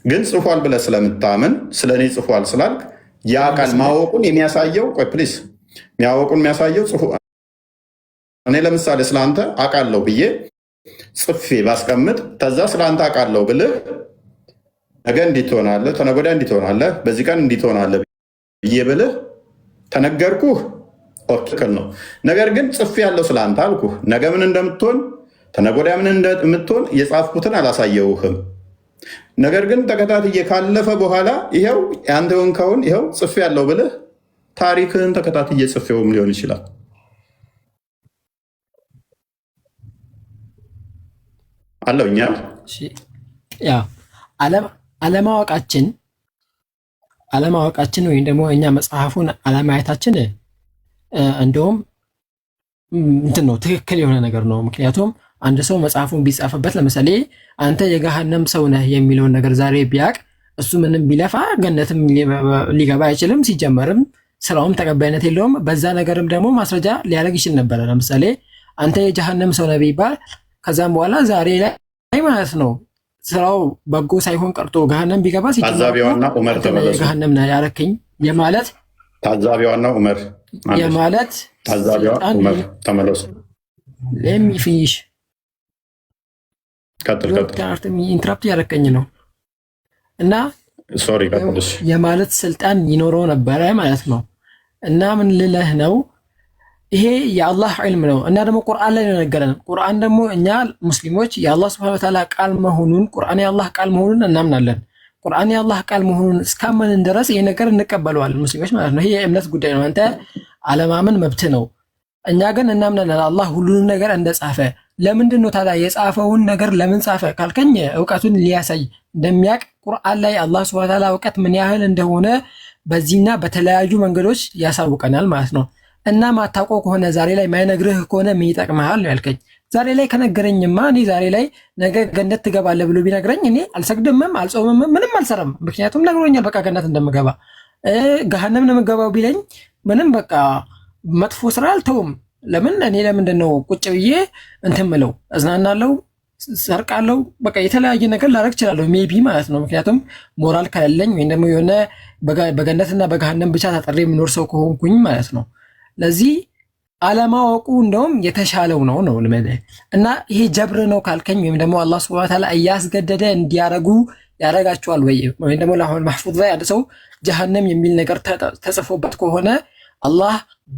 ግን ጽፏል ብለህ ስለምታምን ስለ እኔ ጽፏል ስላልክ ያ ቃል ማወቁን የሚያሳየው ፕሊስ የሚያወቁን የሚያሳየው ጽፎ እኔ ለምሳሌ ስለአንተ አውቃለሁ ብዬ ጽፌ ባስቀምጥ ከዛ ስለአንተ አውቃለሁ ብልህ ነገ እንዲህ ትሆናለህ፣ ተነገ ወዲያ እንዲህ ትሆናለህ፣ በዚህ ቀን እንዲህ ትሆናለህ ብዬ ብልህ ተነገርኩህ፣ ትክክል ነው። ነገር ግን ጽፌ ያለው ስለአንተ አልኩህ። ነገ ምን እንደምትሆን ተነገ ወዲያ ምን እንደምትሆን የጻፍኩትን አላሳየውህም። ነገር ግን ተከታትዬ ካለፈ በኋላ ይኸው አንተ የሆንከውን ይኸው ጽፌ ያለው ብልህ ታሪክህን ተከታትዬ ጽፌውም ሊሆን ይችላል። አለው እኛ አለማወቃችን ወይም ደግሞ እኛ መጽሐፉን አለማየታችን እንደውም እንትን ነው፣ ትክክል የሆነ ነገር ነው። ምክንያቱም አንድ ሰው መጽሐፉን ቢጻፍበት ለምሳሌ አንተ የገሃነም ሰው ነህ የሚለውን ነገር ዛሬ ቢያቅ እሱ ምንም ቢለፋ ገነትም ሊገባ አይችልም። ሲጀመርም ስራውም ተቀባይነት የለውም። በዛ ነገርም ደግሞ ማስረጃ ሊያደርግ ይችል ነበረ። ለምሳሌ አንተ የጀሃነም ሰው ነህ ቢባል ከዛም በኋላ ዛሬ ላይ ማለት ነው ስራው በጎ ሳይሆን ቀርቶ ገሃነም ቢገባ ታዛቢዋና ዑመር ተመለሱ። ገሃነም ነህ ያረከኝ የማለት ታዛቢዋና ዑመር የማለት ታዛቢዋ ዑመር ተመለሱ። ለሚፊሽ ቀጥል ኢንትራፕት ያረከኝ ነው እና ሶሪ ቀጥልሽ የማለት ስልጣን ይኖረው ነበረ ማለት ነው። እና ምን ልለህ ነው ይሄ የአላህ ዒልም ነው። እና ደግሞ ቁርአን ላይ ነው ነገረን። ቁርአን ደግሞ እኛ ሙስሊሞች የአላህ ሱብሓነሁ ወተዓላ ቃል መሆኑን ቁርአን የአላህ ቃል መሆኑን እናምናለን። ቁርአን የአላህ ቃል መሆኑን እስካመንን ድረስ ይሄ ነገር እንቀበለዋለን ሙስሊሞች ማለት ነው። ይሄ የእምነት ጉዳይ ነው። አንተ አለማመን መብት ነው። እኛ ግን እናምናለን አላህ ሁሉንም ነገር እንደጻፈ። ለምንድን ነው ታዲያ የጻፈውን ነገር ለምን ጻፈ ካልከኝ እውቀቱን ሊያሳይ እንደሚያውቅ ቁርአን ላይ አላህ ሱብሓነሁ ወተዓላ እውቀት ምን ያህል እንደሆነ በዚህና በተለያዩ መንገዶች ያሳውቀናል ማለት ነው። እና ማታውቀው ከሆነ ዛሬ ላይ ማይነግርህ ከሆነ ምን ይጠቅምሃል ነው ያልከኝ። ዛሬ ላይ ከነገረኝማ እኔ ዛሬ ላይ ነገ ገነት ትገባለህ ብሎ ቢነግረኝ እኔ አልሰግድምም፣ አልጾምም፣ ምንም አልሰራም። ምክንያቱም ነግሮኛል በቃ ገነት እንደምገባ። ገሃነም ነው የምገባው ቢለኝ ምንም በቃ መጥፎ ስራ አልተውም። ለምን እኔ ለምንድን ነው ቁጭ ብዬ እንትን ምለው? እዝናናለሁ፣ ሰርቃለሁ፣ በቃ የተለያየ ነገር ላደርግ እችላለሁ ሜቢ ማለት ነው። ምክንያቱም ሞራል ከሌለኝ ወይም ደግሞ የሆነ በገነትና በገሃነም ብቻ ታጠሬ የምኖር ሰው ከሆንኩኝ ማለት ነው። ለዚህ አለማወቁ እንደውም የተሻለው ነው ልመድህ። እና ይሄ ጀብር ነው ካልከኝ ወይም ደግሞ አላህ ሱብሓነሁ ወተዓላ እያስገደደ እንዲያረጉ ያረጋቸዋል ወይም ደግሞ ለአሁን ማህፉዝ ላይ አንድ ሰው ጀሃነም የሚል ነገር ተጽፎበት ከሆነ አላህ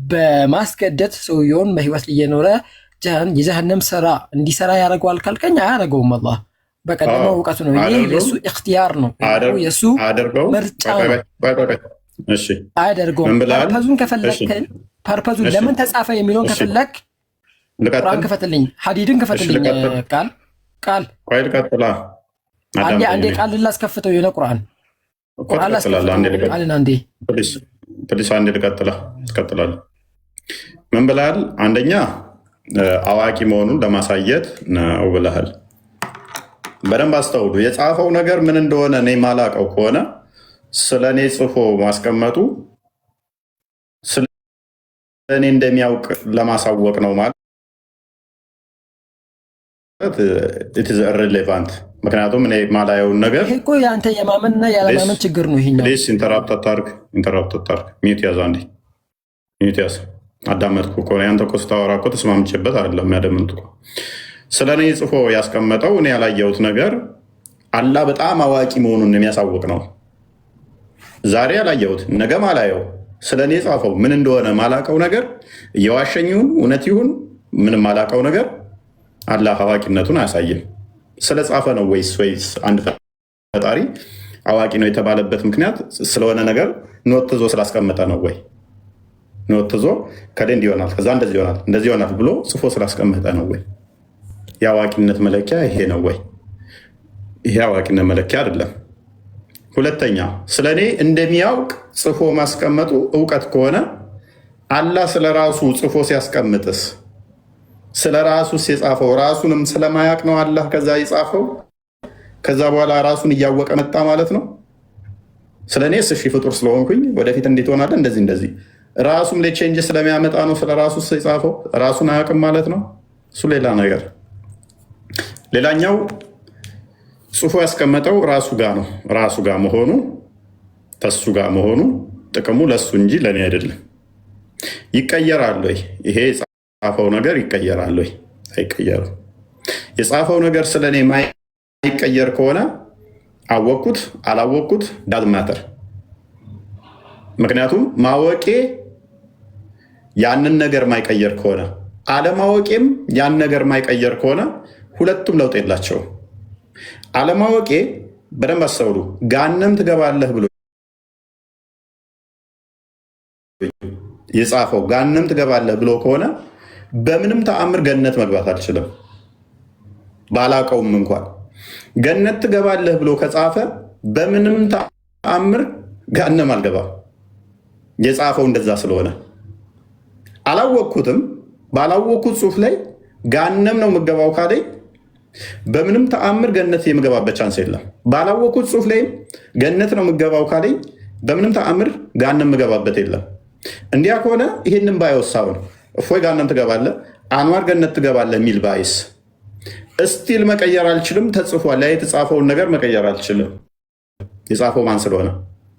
በማስገደድ ሰውየውን በህይወት እየኖረ የጀሃነም ስራ እንዲሰራ ያደርገዋል ካልከኝ አያደርገውም። አላህ በቀደመው እውቀቱ ነው። ይሄ የእሱ እክትያር ነው፣ የእሱ ምርጫ ነው። አያደርገውም። ፐርፐዙን ከፈለግከን ፐርፐዙን ለምን ተጻፈ የሚለውን ከፈለግ ቁርአን ክፈትልኝ፣ ሐዲድን ክፈትልኝ። ቃል አንዴ ቃል ላስከፍተው የሆነ ቁርአን ላስከፍተው አንዴ ፕሊስ አንዴ ትቀጥላለህ። ምን ብለሃል? አንደኛ አዋቂ መሆኑን ለማሳየት ነው ብለሃል። በደንብ አስተውሉ። የጻፈው ነገር ምን እንደሆነ እኔ ማላቀው ከሆነ ስለ እኔ ጽፎ ማስቀመጡ ስለ እኔ እንደሚያውቅ ለማሳወቅ ነው ማለት ኢት ኢዝ ኢሬሌቫንት። ምክንያቱም እኔ ማላየውን ነገር ይሄ እኮ የአንተ የማመንና ያለማመን ችግር ነው። ይሄኛው ፕሊስ ኢንተራፕት አታርግ። ሚዩት ያዝ፣ አንዴ ሚዩት ያዝ። አዳመጥኩ እኮ ያንተ እኮ ስታወራ እኮ ተስማምቼበት አይደለም የሚያደምጥ እኮ። ስለ እኔ ጽፎ ያስቀመጠው እኔ ያላየሁት ነገር አላህ በጣም አዋቂ መሆኑን የሚያሳውቅ ነው። ዛሬ ያላየሁት ነገም አላየው ስለ እኔ ጻፈው ምን እንደሆነ ማላቀው ነገር እየዋሸኝ ይሁን እውነት ይሁን ምንም ማላቀው ነገር አላህ አዋቂነቱን አያሳይም። ስለ ጻፈ ነው ወይስ አንድ ፈጣሪ አዋቂ ነው የተባለበት ምክንያት ስለሆነ ነገር ኖት ትዞ ስላስቀመጠ ነው ወይ? ኖት ትዞ ከሌ እንዲህ ይሆናል ከዛ እንደዚህ ይሆናል እንደዚህ ይሆናል ብሎ ጽፎ ስላስቀመጠ ነው ወይ? የአዋቂነት መለኪያ ይሄ ነው ወይ? ይሄ አዋቂነት መለኪያ አይደለም። ሁለተኛ ስለ እኔ እንደሚያውቅ ጽፎ ማስቀመጡ እውቀት ከሆነ አላህ ስለ ራሱ ጽፎ ሲያስቀምጥስ ስለ ራሱስ የጻፈው ራሱንም ስለማያውቅ ነው አላህ ከዛ የጻፈው? ከዛ በኋላ ራሱን እያወቀ መጣ ማለት ነው። ስለ እኔ እሺ ፍጡር ስለሆንኩኝ ወደፊት እንዴት ሆናለ እንደዚህ ራሱም ላይ ቼንጅ ስለሚያመጣ ነው ስለ ራሱ የጻፈው? ራሱን አያውቅም ማለት ነው። እሱ ሌላ ነገር። ሌላኛው ጽፎ ያስቀመጠው ራሱ ጋር ነው። ራሱ ጋር መሆኑ ተሱ ጋር መሆኑ ጥቅሙ ለሱ እንጂ ለእኔ አይደለም። ይቀየራል ወይ? ይሄ የጻፈው ነገር ይቀየራል ወይ? አይቀየርም። የጻፈው ነገር ስለ እኔ ማይቀየር ከሆነ አወቅኩት አላወቅኩት ዳዝንት ማተር። ምክንያቱም ማወቄ ያንን ነገር ማይቀየር ከሆነ አለማወቄም ያን ነገር ማይቀየር ከሆነ ሁለቱም ለውጥ የላቸውም። አለማወቄ በደንብ አስተውሉ፣ ጋነም ትገባለህ ብሎ የጻፈው ጋነም ትገባለህ ብሎ ከሆነ በምንም ተአምር ገነት መግባት አልችልም። ባላቀውም እንኳን ገነት ትገባለህ ብሎ ከጻፈ በምንም ተአምር ጋነም አልገባም። የጻፈው እንደዛ ስለሆነ አላወቅኩትም። ባላወቅኩት ጽሁፍ ላይ ጋነም ነው የምገባው ካለኝ በምንም ተአምር ገነት የምገባበት ቻንስ የለም። ባላወቅኩት ጽሁፍ ላይም ገነት ነው የምገባው ካለኝ በምንም ተአምር ጋነም የምገባበት የለም። እንዲያ ከሆነ ይህንን ባይወሳውን እፎይ ጋነም ትገባለህ፣ አንዋር ገነት ትገባለህ የሚል ባይስ እስቲል መቀየር አልችልም። ተጽፏል። ላይ የተጻፈውን ነገር መቀየር አልችልም። የጻፈው ማን ስለሆነ?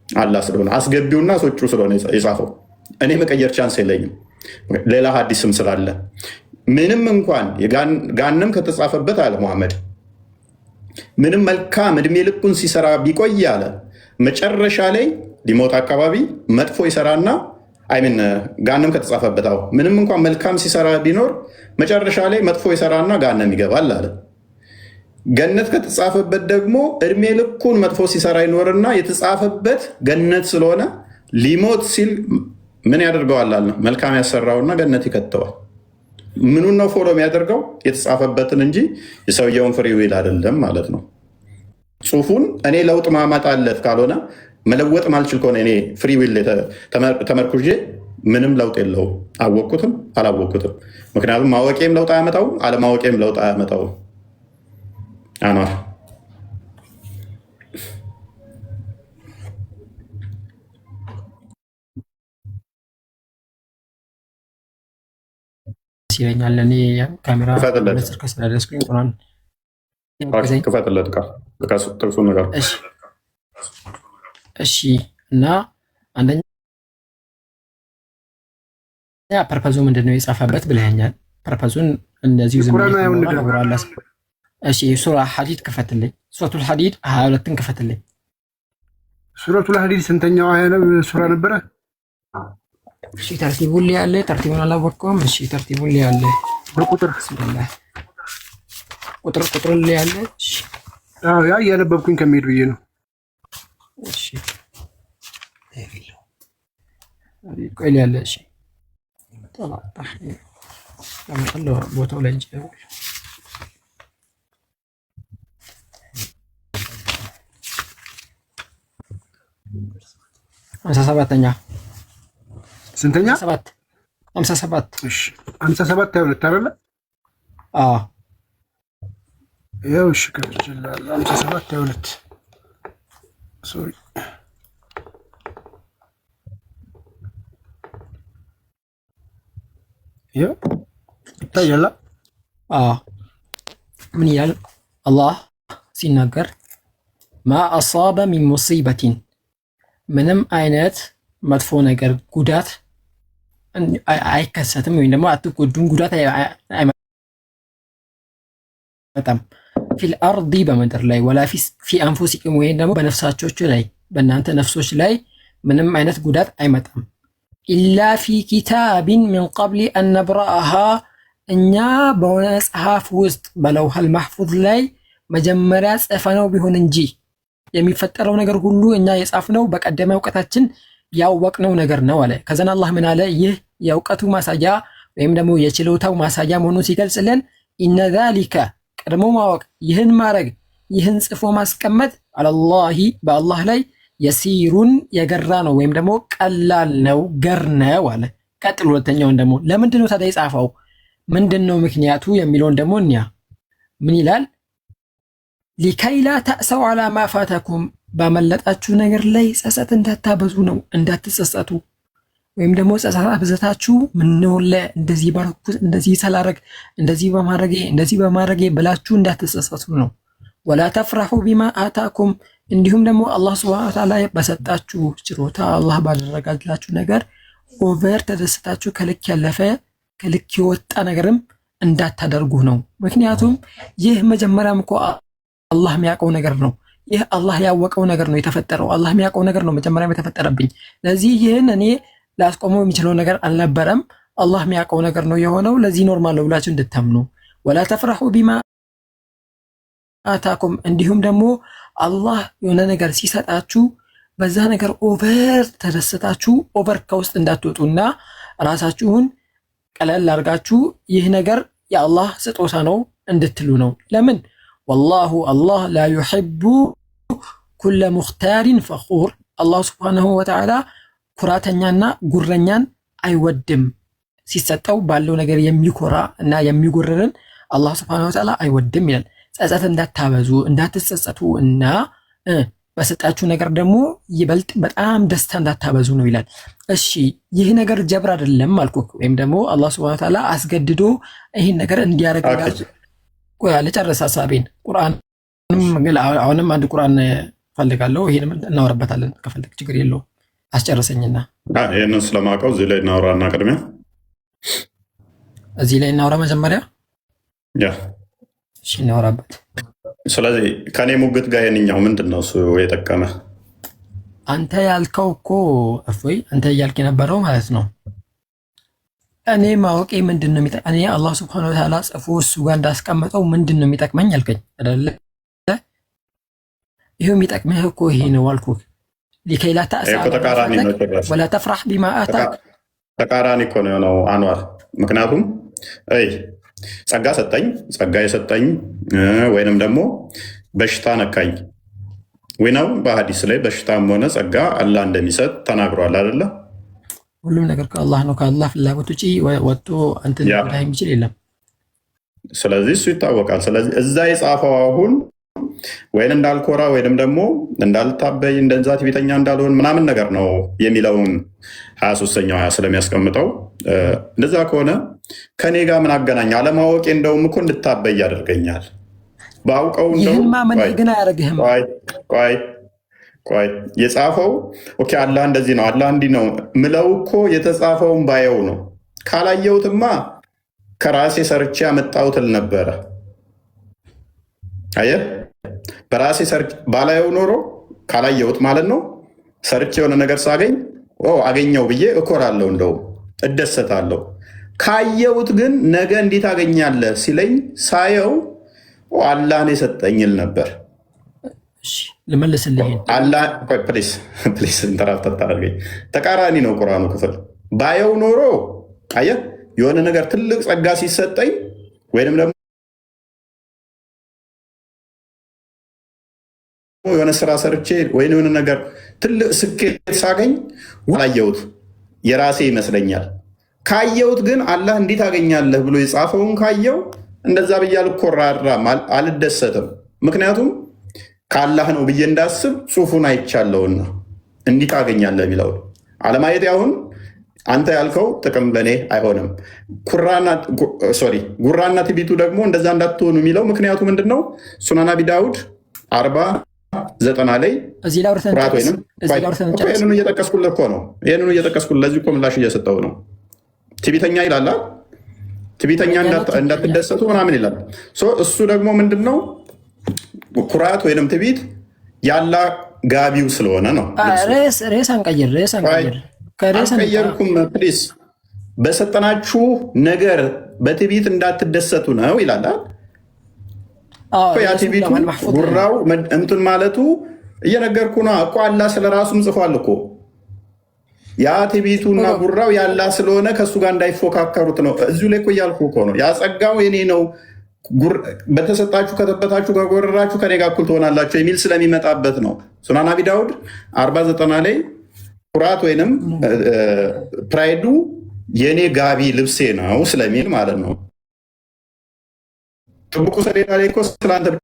አላህ ስለሆነ አስገቢውና ሶቹ ስለሆነ የጻፈው እኔ መቀየር ቻንስ የለኝም። ሌላ ሀዲስም ስላለ ምንም እንኳን ጋነም ከተጻፈበት አለ ሙሐመድ ምንም መልካም እድሜ ልኩን ሲሰራ ቢቆይ አለ መጨረሻ ላይ ሊሞት አካባቢ መጥፎ ይሰራና አይምን ጋነም ከተጻፈበት አዎ ምንም እንኳን መልካም ሲሰራ ቢኖር መጨረሻ ላይ መጥፎ ይሰራና ጋነም ይገባል አለ። ገነት ከተጻፈበት ደግሞ እድሜ ልኩን መጥፎ ሲሰራ ይኖርና የተጻፈበት ገነት ስለሆነ ሊሞት ሲል ምን ያደርገዋል አለ መልካም ያሰራውና ገነት ይከተዋል። ምኑን ነው ፎሎ የሚያደርገው? የተጻፈበትን እንጂ የሰውየውን ፍሪ ዊል አይደለም ማለት ነው። ጽሁፉን እኔ ለውጥ ማማጣለት ካልሆነ መለወጥ ማልችል ከሆነ እኔ ፍሪ ዊል ተመርኩዤ ምንም ለውጥ የለውም። አወቅኩትም አላወቅኩትም። ምክንያቱም ማወቄም ለውጥ አያመጣውም፣ አለማወቄም ለውጥ አያመጣውም። አኗር ይለኛል። እኔ ካሜራ ስልክ ስላደረስኩኝ ቁርአን ክፈትለት ጥቅሱ ነገር። እሺ እና አንደኛ ፐርፐዙ ምንድን ነው የጻፈበት ብለኛል። ፐርፐዙን እንደዚሁ እሺ ሱራ ሐዲድ ክፈትልኝ። ሱረቱል ሐዲድ 22ን ክፈትልኝ። ሱረቱል ሐዲድ ስንተኛው አያ ሱራ ነበረ? እሺ ተርቲቡን ላይ ያለ ተርቲቡን አላወቅኩም። እሺ ተርቲቡን ላይ ያለ በቁጥር ቢስሚላህ ቁጥር ላይ ያለ እሺ ያ እያነበብኩኝ ከመሄድ ብዬ ነው። እሺ ቆይ ላይ ያለ እሺ ተላጣህ ለማጠለው ቦታው ላይ እንጂ 57ኛ ስንተኛ? 57 እሺ 57 ያው ልታረለ ያው እሺ ከጅላል 57 ያው ልት ሶሪ ያው ይታያል። ምን ይላል አላህ ሲናገር ማ አሳበ ሚን ሙሲበቲን ምንም አይነት መጥፎ ነገር ጉዳት አይከሰትም ወይም ደግሞ አትጎዱም፣ ጉዳት አይመጣም ፊል አርዲ በምድር ላይ ወላ ፊ አንፉሲኩም ወይም ደግሞ በነፍሳችሁ ላይ በእናንተ ነፍሶች ላይ ምንም አይነት ጉዳት አይመጣም። ኢላ ፊ ኪታቢን ሚን ቀብል አን ነብረአሃ እኛ በሆነ መጽሐፍ ውስጥ በለውሐል ማህፉዝ ላይ መጀመሪያ ጽፈነው ቢሆን እንጂ የሚፈጠረው ነገር ሁሉ እኛ የጻፍነው በቀደመ እውቀታችን ያወቅነው ነገር ነው አለ። ከዛን አላህ ምን አለ? ይህ የእውቀቱ ማሳያ ወይም ደግሞ የችሎታው ማሳያ መሆኑን ሲገልጽልን ኢነ ዛሊከ ቀድሞ ማወቅ፣ ይህን ማድረግ፣ ይህን ጽፎ ማስቀመጥ አለላሂ በአላህ ላይ የሲሩን የገራ ነው ወይም ደግሞ ቀላል ነው ገር ነው አለ። ቀጥሎ ሁለተኛውን ደግሞ ለምንድን ነው ታዲያ የጻፈው ምንድን ነው ምክንያቱ የሚለውን ደግሞ እኛ ምን ይላል? ሊከይ ላ ተእሰው ዐላ ማ ፋተኩም ባመለጣችሁ ነገር ላይ ጸጸት እንዳታበዙ ነው፣ እንዳትጸጸቱ ወይም ደግሞ ጸጸት አብዝታችሁ ምነው እንደዚህ ባረኩት እንደዚህ ሳላረግ እንደዚህ በማድረጌ ብላችሁ እንዳትጸጸቱ ነው። ወላ ተፍረሑ ቢማ አታኩም እንዲሁም ደግሞ አላህ ሱብሓነሁ ወተዓላ በሰጣችሁ ችሮታ አላህ ባደረጋላችሁ ነገር ኦቨር ተደስታችሁ ከልክ ያለፈ ከልክ የወጣ ነገርም እንዳታደርጉ ነው። ምክንያቱም ይህ መጀመሪያም እኮ አላህ የሚያውቀው ነገር ነው። ይህ አላህ ያወቀው ነገር ነው የተፈጠረው። አላህ የሚያውቀው ነገር ነው መጀመሪያም የተፈጠረብኝ። ለዚህ ይህን እኔ ላስቆመው የሚችለው ነገር አልነበረም። አላህ የሚያውቀው ነገር ነው የሆነው። ለዚህ ኖርማል ነው ብላችሁ እንድታምኑ። ወላ ተፍረሑ ቢማ አታኩም እንዲሁም ደግሞ አላህ የሆነ ነገር ሲሰጣችሁ በዛ ነገር ኦቨር ተደስታችሁ ኦቨር ከውስጥ እንዳትወጡና ራሳችሁን ቀለል አድርጋችሁ ይህ ነገር የአላህ ስጦታ ነው እንድትሉ ነው። ለምን? ወላሁ አላህ ላ ዩሒቡ ኩለ ሙኽታሪን ፈኹር አላህ ሱብሓነሁ ወተዓላ ኩራተኛና ጉረኛን አይወድም። ሲሰጠው ባለው ነገር የሚኮራ እና የሚጎርርን አላህ ሱብሓነሁ ወተዓላ አይወድም ይላል። ጸጸት እንዳታበዙ እንዳትጸጸቱ እና በሰጣችሁ ነገር ደግሞ ይበልጥ በጣም ደስታ እንዳታበዙ ነው ይላል። እሺ ይህ ነገር ጀብር አይደለም አልኩህ፣ ወይም ደግሞ አላህ ሱብሓነሁ ወተዓላ አስገድዶ ይህን ነገር እንዲያደርግላችሁ ልጨርስ ሀሳቤን። አሁንም አንድ ቁርአን ፈልጋለሁ፣ ይሄንም እናወራበታለን ከፈለግ ችግር የለውም። አስጨርሰኝና ይህንን ስለማውቀው እዚህ ላይ እናውራና ቅድሚያ እዚህ ላይ እናውራ መጀመሪያ እሺ እናወራበት። ስለዚህ ከኔ ሙግት ጋር የንኛው ምንድን ነው እሱ የጠቀመ? አንተ ያልከው እኮ እፎይ አንተ እያልክ የነበረው ማለት ነው እኔ ማወቄ ምንድን ነው የሚጠቅመኝ? እኔ አላህ ሱብሓነሁ ወተዓላ ጽፎ እሱ ጋር እንዳስቀመጠው ምንድን ነው የሚጠቅመኝ አልከኝ አይደለ? ይሄው የሚጠቅምህ እኮ ይሄ ነው አልኩህ። ሊከይ ላ ተእሰ ወላ ተፍረሕ ቢማ አታክ ተቃራኒ እኮ ነው የሆነው አንዋር። ምክንያቱም ጸጋ ሰጠኝ፣ ጸጋ የሰጠኝ ወይንም ደግሞ በሽታ ነካኝ ወይ ነው። በሐዲስ ላይ በሽታም ሆነ ጸጋ አላህ እንደሚሰጥ ተናግሯል አይደለ? ሁሉም ነገር ከአላህ ነው። ከአላህ ፍላጎት ውጪ ወጥቶ አንተን ሊጎዳ የሚችል የለም። ስለዚህ እሱ ይታወቃል። ስለዚህ እዛ የጻፈው አሁን ወይን እንዳልኮራ ወይንም ደግሞ እንዳልታበይ እንደዛ ትዕቢተኛ እንዳልሆን ምናምን ነገር ነው የሚለውን 23ኛው ስለሚያስቀምጠው እንደዛ ከሆነ ከኔ ጋር ምን አገናኝ? አለማወቄ እንደውም እኮ እንድታበይ ያደርገኛል። ባውቀው ይህን ማመን ግን አያደርግህም። ቆይ የጻፈው ኦኬ አላህ እንደዚህ ነው አላህ እንዲህ ነው ምለው እኮ የተጻፈውን ባየው ነው። ካላየሁትማ ከራሴ ሰርቼ ያመጣሁት ነበረ። አየህ በራሴ ሰርቼ ባላየው ኖሮ ካላየሁት ማለት ነው ሰርቼ የሆነ ነገር ሳገኝ አገኘው ብዬ እኮራለሁ፣ እንደውም እደሰታለሁ። ካየሁት ግን ነገ እንዴት ታገኛለህ ሲለኝ ሳየው አላህን የሰጠኝል ነበር። ልመልስልህ ፕሊስ ኢንተራፕት አድርገኝ። ተቃራኒ ነው ቁርአኑ ክፍል። ባየው ኖሮ አየህ የሆነ ነገር ትልቅ ጸጋ ሲሰጠኝ ወይንም ደግሞ የሆነ ስራ ሰርቼ ወይ የሆነ ነገር ትልቅ ስኬት ሳገኝ አላየሁት የራሴ ይመስለኛል። ካየሁት ግን አላህ እንዴት ታገኛለህ ብሎ የጻፈውን ካየው እንደዛ ብዬ አልኮራራም፣ አልደሰትም። ምክንያቱም ከአላህ ነው ብዬ እንዳስብ ጽሑፉን አይቻለውና እንዲህ ታገኛለህ የሚለው አለማየት አሁን አንተ ያልከው ጥቅም ለእኔ አይሆንም። ጉራና ትቢቱ ደግሞ እንደዛ እንዳትሆኑ የሚለው ምክንያቱ ምንድን ነው? ሱናን አቢ ዳውድ 40:90 ላይ ኩራት ወይንም ይህንኑ እየጠቀስኩልህ እኮ ነው። ይህንኑ እየጠቀስኩልህ ለዚህ እኮ ምላሽ እየሰጠው ነው። ትቢተኛ ይላል፣ ትቢተኛ እንዳትደሰቱ ምናምን ይላል። እሱ ደግሞ ምንድን ነው? ኩራት ወይንም ትቢት ያላ ጋቢው ስለሆነ ነው። ርዕስ አንቀየርኩም ፕሊስ። በሰጠናችሁ ነገር በትቢት እንዳትደሰቱ ነው ይላል። ያ ትቢቱ ጉራው እንትን ማለቱ እየነገርኩ ነው እኮ። አላህ ስለራሱም ጽፏል እኮ። ያ ትቢቱና ጉራው ያላ ስለሆነ ከእሱ ጋር እንዳይፎካከሩት ነው። እዚሁ ላይ እኮ እያልኩ እኮ ነው። ያጸጋው የኔ ነው፣ በተሰጣችሁ ከተበታችሁ ከጎረራችሁ ከኔ ጋር እኩል ትሆናላችሁ የሚል ስለሚመጣበት ነው። ሱናን አቢ ዳውድ 40:90 ላይ ኩራት ወይንም ፕራይዱ የኔ ጋቢ ልብሴ ነው ስለሚል ማለት ነው። ጥብቁ ሰሌዳ ላይ እኮ ስለአንተ ብቻ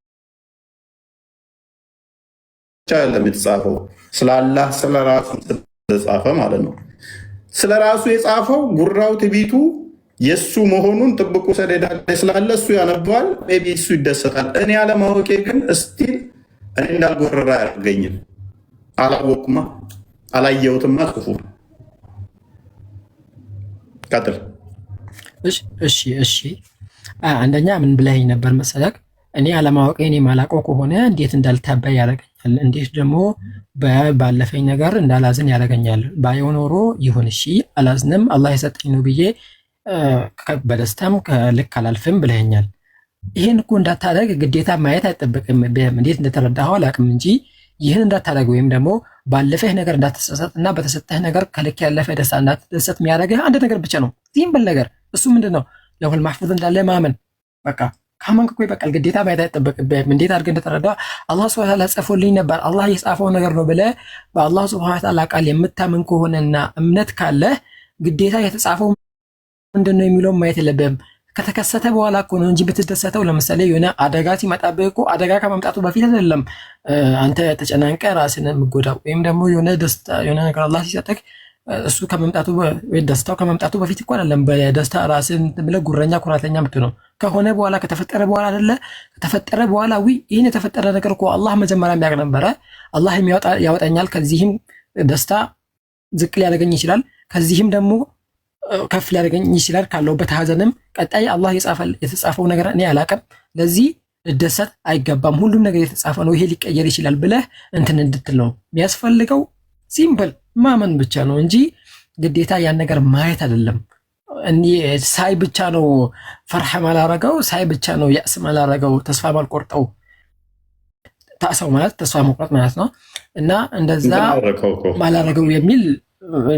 አይደለም የተጻፈው፣ ስለአላህ ስለራሱ ተጻፈ ማለት ነው። ስለራሱ የጻፈው ጉራው ትቢቱ የእሱ መሆኑን ጥብቁ ሰሌዳ ላይ ስላለ እሱ ያነበዋል፣ ቢ እሱ ይደሰታል። እኔ አለማወቄ ግን እስቲል እኔ እንዳልጎረራ አያደርገኝም። አላወቅማ አላየሁትማ። ጽፉ ቀጥል። እሺ አንደኛ ምን ብለኸኝ ነበር መሰለክ? እኔ አለማወቄ እኔ ማላውቀው ከሆነ እንዴት እንዳልታበይ ያደርገኛል፣ እንዴት ደግሞ ባለፈኝ ነገር እንዳላዝን ያደርገኛል። ባየው ኖሮ ይሁን እሺ አላዝንም፣ አላህ የሰጠኝ ነው ብዬ በደስታም ከልክ አላልፍም ብለኸኛል። ይህን እኮ እንዳታደርግ ግዴታ ማየት አይጠበቅም። እንዴት እንደተረዳኸው አላውቅም እንጂ ይህን እንዳታደርግ ወይም ደግሞ ባለፈህ ነገር እንዳትጸጸት እና በተሰጠህ ነገር ከልክ ያለፈ ደስታ እንዳትደሰት የሚያደርግህ አንድ ነገር ብቻ ነው። ሲምፕል ነገር። እሱ ምንድን ነው? ለሁል ማህፉዝ እንዳለ ማመን። በቃ ካመንክ እኮ ይበቃል። ግዴታ ማየት አይጠበቅብህም። እንዴት አድርገህ እንደተረዳኸው አላህ ሱብሓነሁ ወተዓላ ጽፎልኝ ነበር፣ አላህ የጻፈው ነገር ነው ብለህ በአላህ ሱብሓነሁ ወተዓላ ቃል የምታምን ከሆነና እምነት ካለህ ግዴታ የተጻፈው ምንድን ነው የሚለውን ማየት የለብህም። ከተከሰተ በኋላ እኮ ነው እንጂ ብትደሰተው። ለምሳሌ የሆነ አደጋ ሲመጣብህ እኮ አደጋ ከመምጣቱ በፊት አይደለም አንተ ተጨናንቀ ራስን የምጎዳው፣ ወይም ደግሞ የሆነ ደስታ የሆነ ነገር አላህ ሲሰጥህ እሱ ከመምጣቱ ወይ ደስታው ከመምጣቱ በፊት እኮ አይደለም በደስታ ራስን ብለህ ጉረኛ ኩራተኛ የምትሆነው። ከሆነ በኋላ ከተፈጠረ በኋላ አይደለ? ከተፈጠረ በኋላ ይህን የተፈጠረ ነገር እኮ አላህ መጀመሪያ የሚያውቅ ነበረ። አላህ ያወጣኛል፣ ከዚህም ደስታ ዝቅ ሊያደርገኝ ይችላል፣ ከዚህም ደግሞ ከፍ ሊያደርገኝ ይችላል። ካለውበት ሀዘንም ቀጣይ አላህ የተጻፈው ነገር እኔ አላውቅም፣ ለዚህ ልደሰት አይገባም፣ ሁሉም ነገር የተጻፈ ነው፣ ይሄ ሊቀየር ይችላል ብለህ እንትን እንድትል ነው የሚያስፈልገው። ሲምፕል ማመን ብቻ ነው እንጂ ግዴታ ያን ነገር ማየት አይደለም። ሳይ ብቻ ነው ፈርሐ ማላረገው፣ ሳይ ብቻ ነው ያእስ ማላረገው፣ ተስፋ ማልቆርጠው። ታሰው ማለት ተስፋ መቁረጥ ማለት ነው። እና እንደዛ ማላረገው የሚል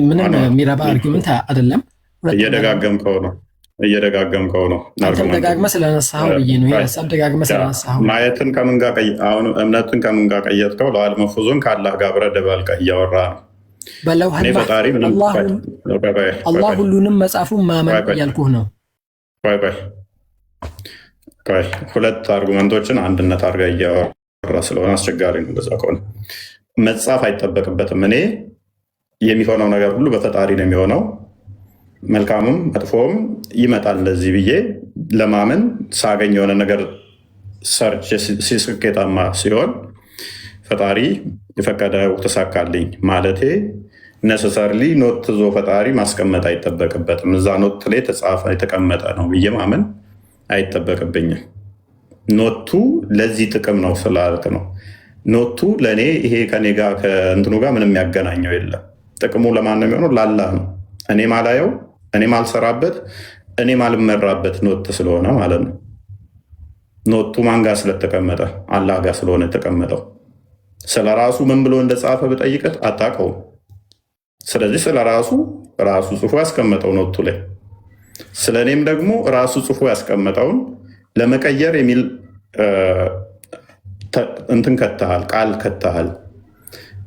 ምንም የሚረባ አርጊመንት አይደለም። እየደጋገምከው ነው። አንተም ደጋግመህ ስለነሳኸው ብዬ ነው። ሀሳብ ደጋግመህ ስለነሳኸው ማየትን ከምን ጋር አሁን እምነትን ከምን ጋር ቀየጥከው? ለዋል መፉዙን ከአላህ ጋር አብረህ ደባልቀህ እያወራ ነው። አላህ ሁሉንም መጽሐፉን ማመን እያልኩህ ነው። ሁለት አርጉመንቶችን አንድነት አድርገህ እያወራ ስለሆነ አስቸጋሪ ነው። በዛ ከሆነ መጻፍ አይጠበቅበትም። እኔ የሚሆነው ነገር ሁሉ በፈጣሪ ነው የሚሆነው። መልካምም መጥፎም ይመጣል። እንደዚህ ብዬ ለማመን ሳገኝ የሆነ ነገር ሰርች ስኬታማ ሲሆን ፈጣሪ የፈቀደው ተሳካልኝ ማለቴ ነሰሰርሊ ኖት ዞ ፈጣሪ ማስቀመጥ አይጠበቅበትም። እዛ ኖት ላይ የተቀመጠ ነው ብዬ ማመን አይጠበቅብኝም። ኖቱ ለዚህ ጥቅም ነው ስላልክ ነው። ኖቱ ለእኔ ይሄ ከኔ ጋር ከእንትኑ ጋር ምንም ያገናኘው የለም። ጥቅሙ ለማን ነው የሚሆነው? ላላህ ነው። እኔ ማላየው፣ እኔ ማልሰራበት፣ እኔ ማልመራበት ኖት ስለሆነ ማለት ነው። ኖቱ ማን ጋር ስለተቀመጠ? አላህ ጋር ስለሆነ የተቀመጠው። ስለ ራሱ ምን ብሎ እንደጻፈ ብጠይቀት አታውቀውም። ስለዚህ ስለ ራሱ ጽፎ ያስቀመጠው ኖቱ ላይ፣ ስለ እኔም ደግሞ ራሱ ጽፎ ያስቀመጠውን ለመቀየር የሚል እንትን ከተሃል፣ ቃል ከተሃል።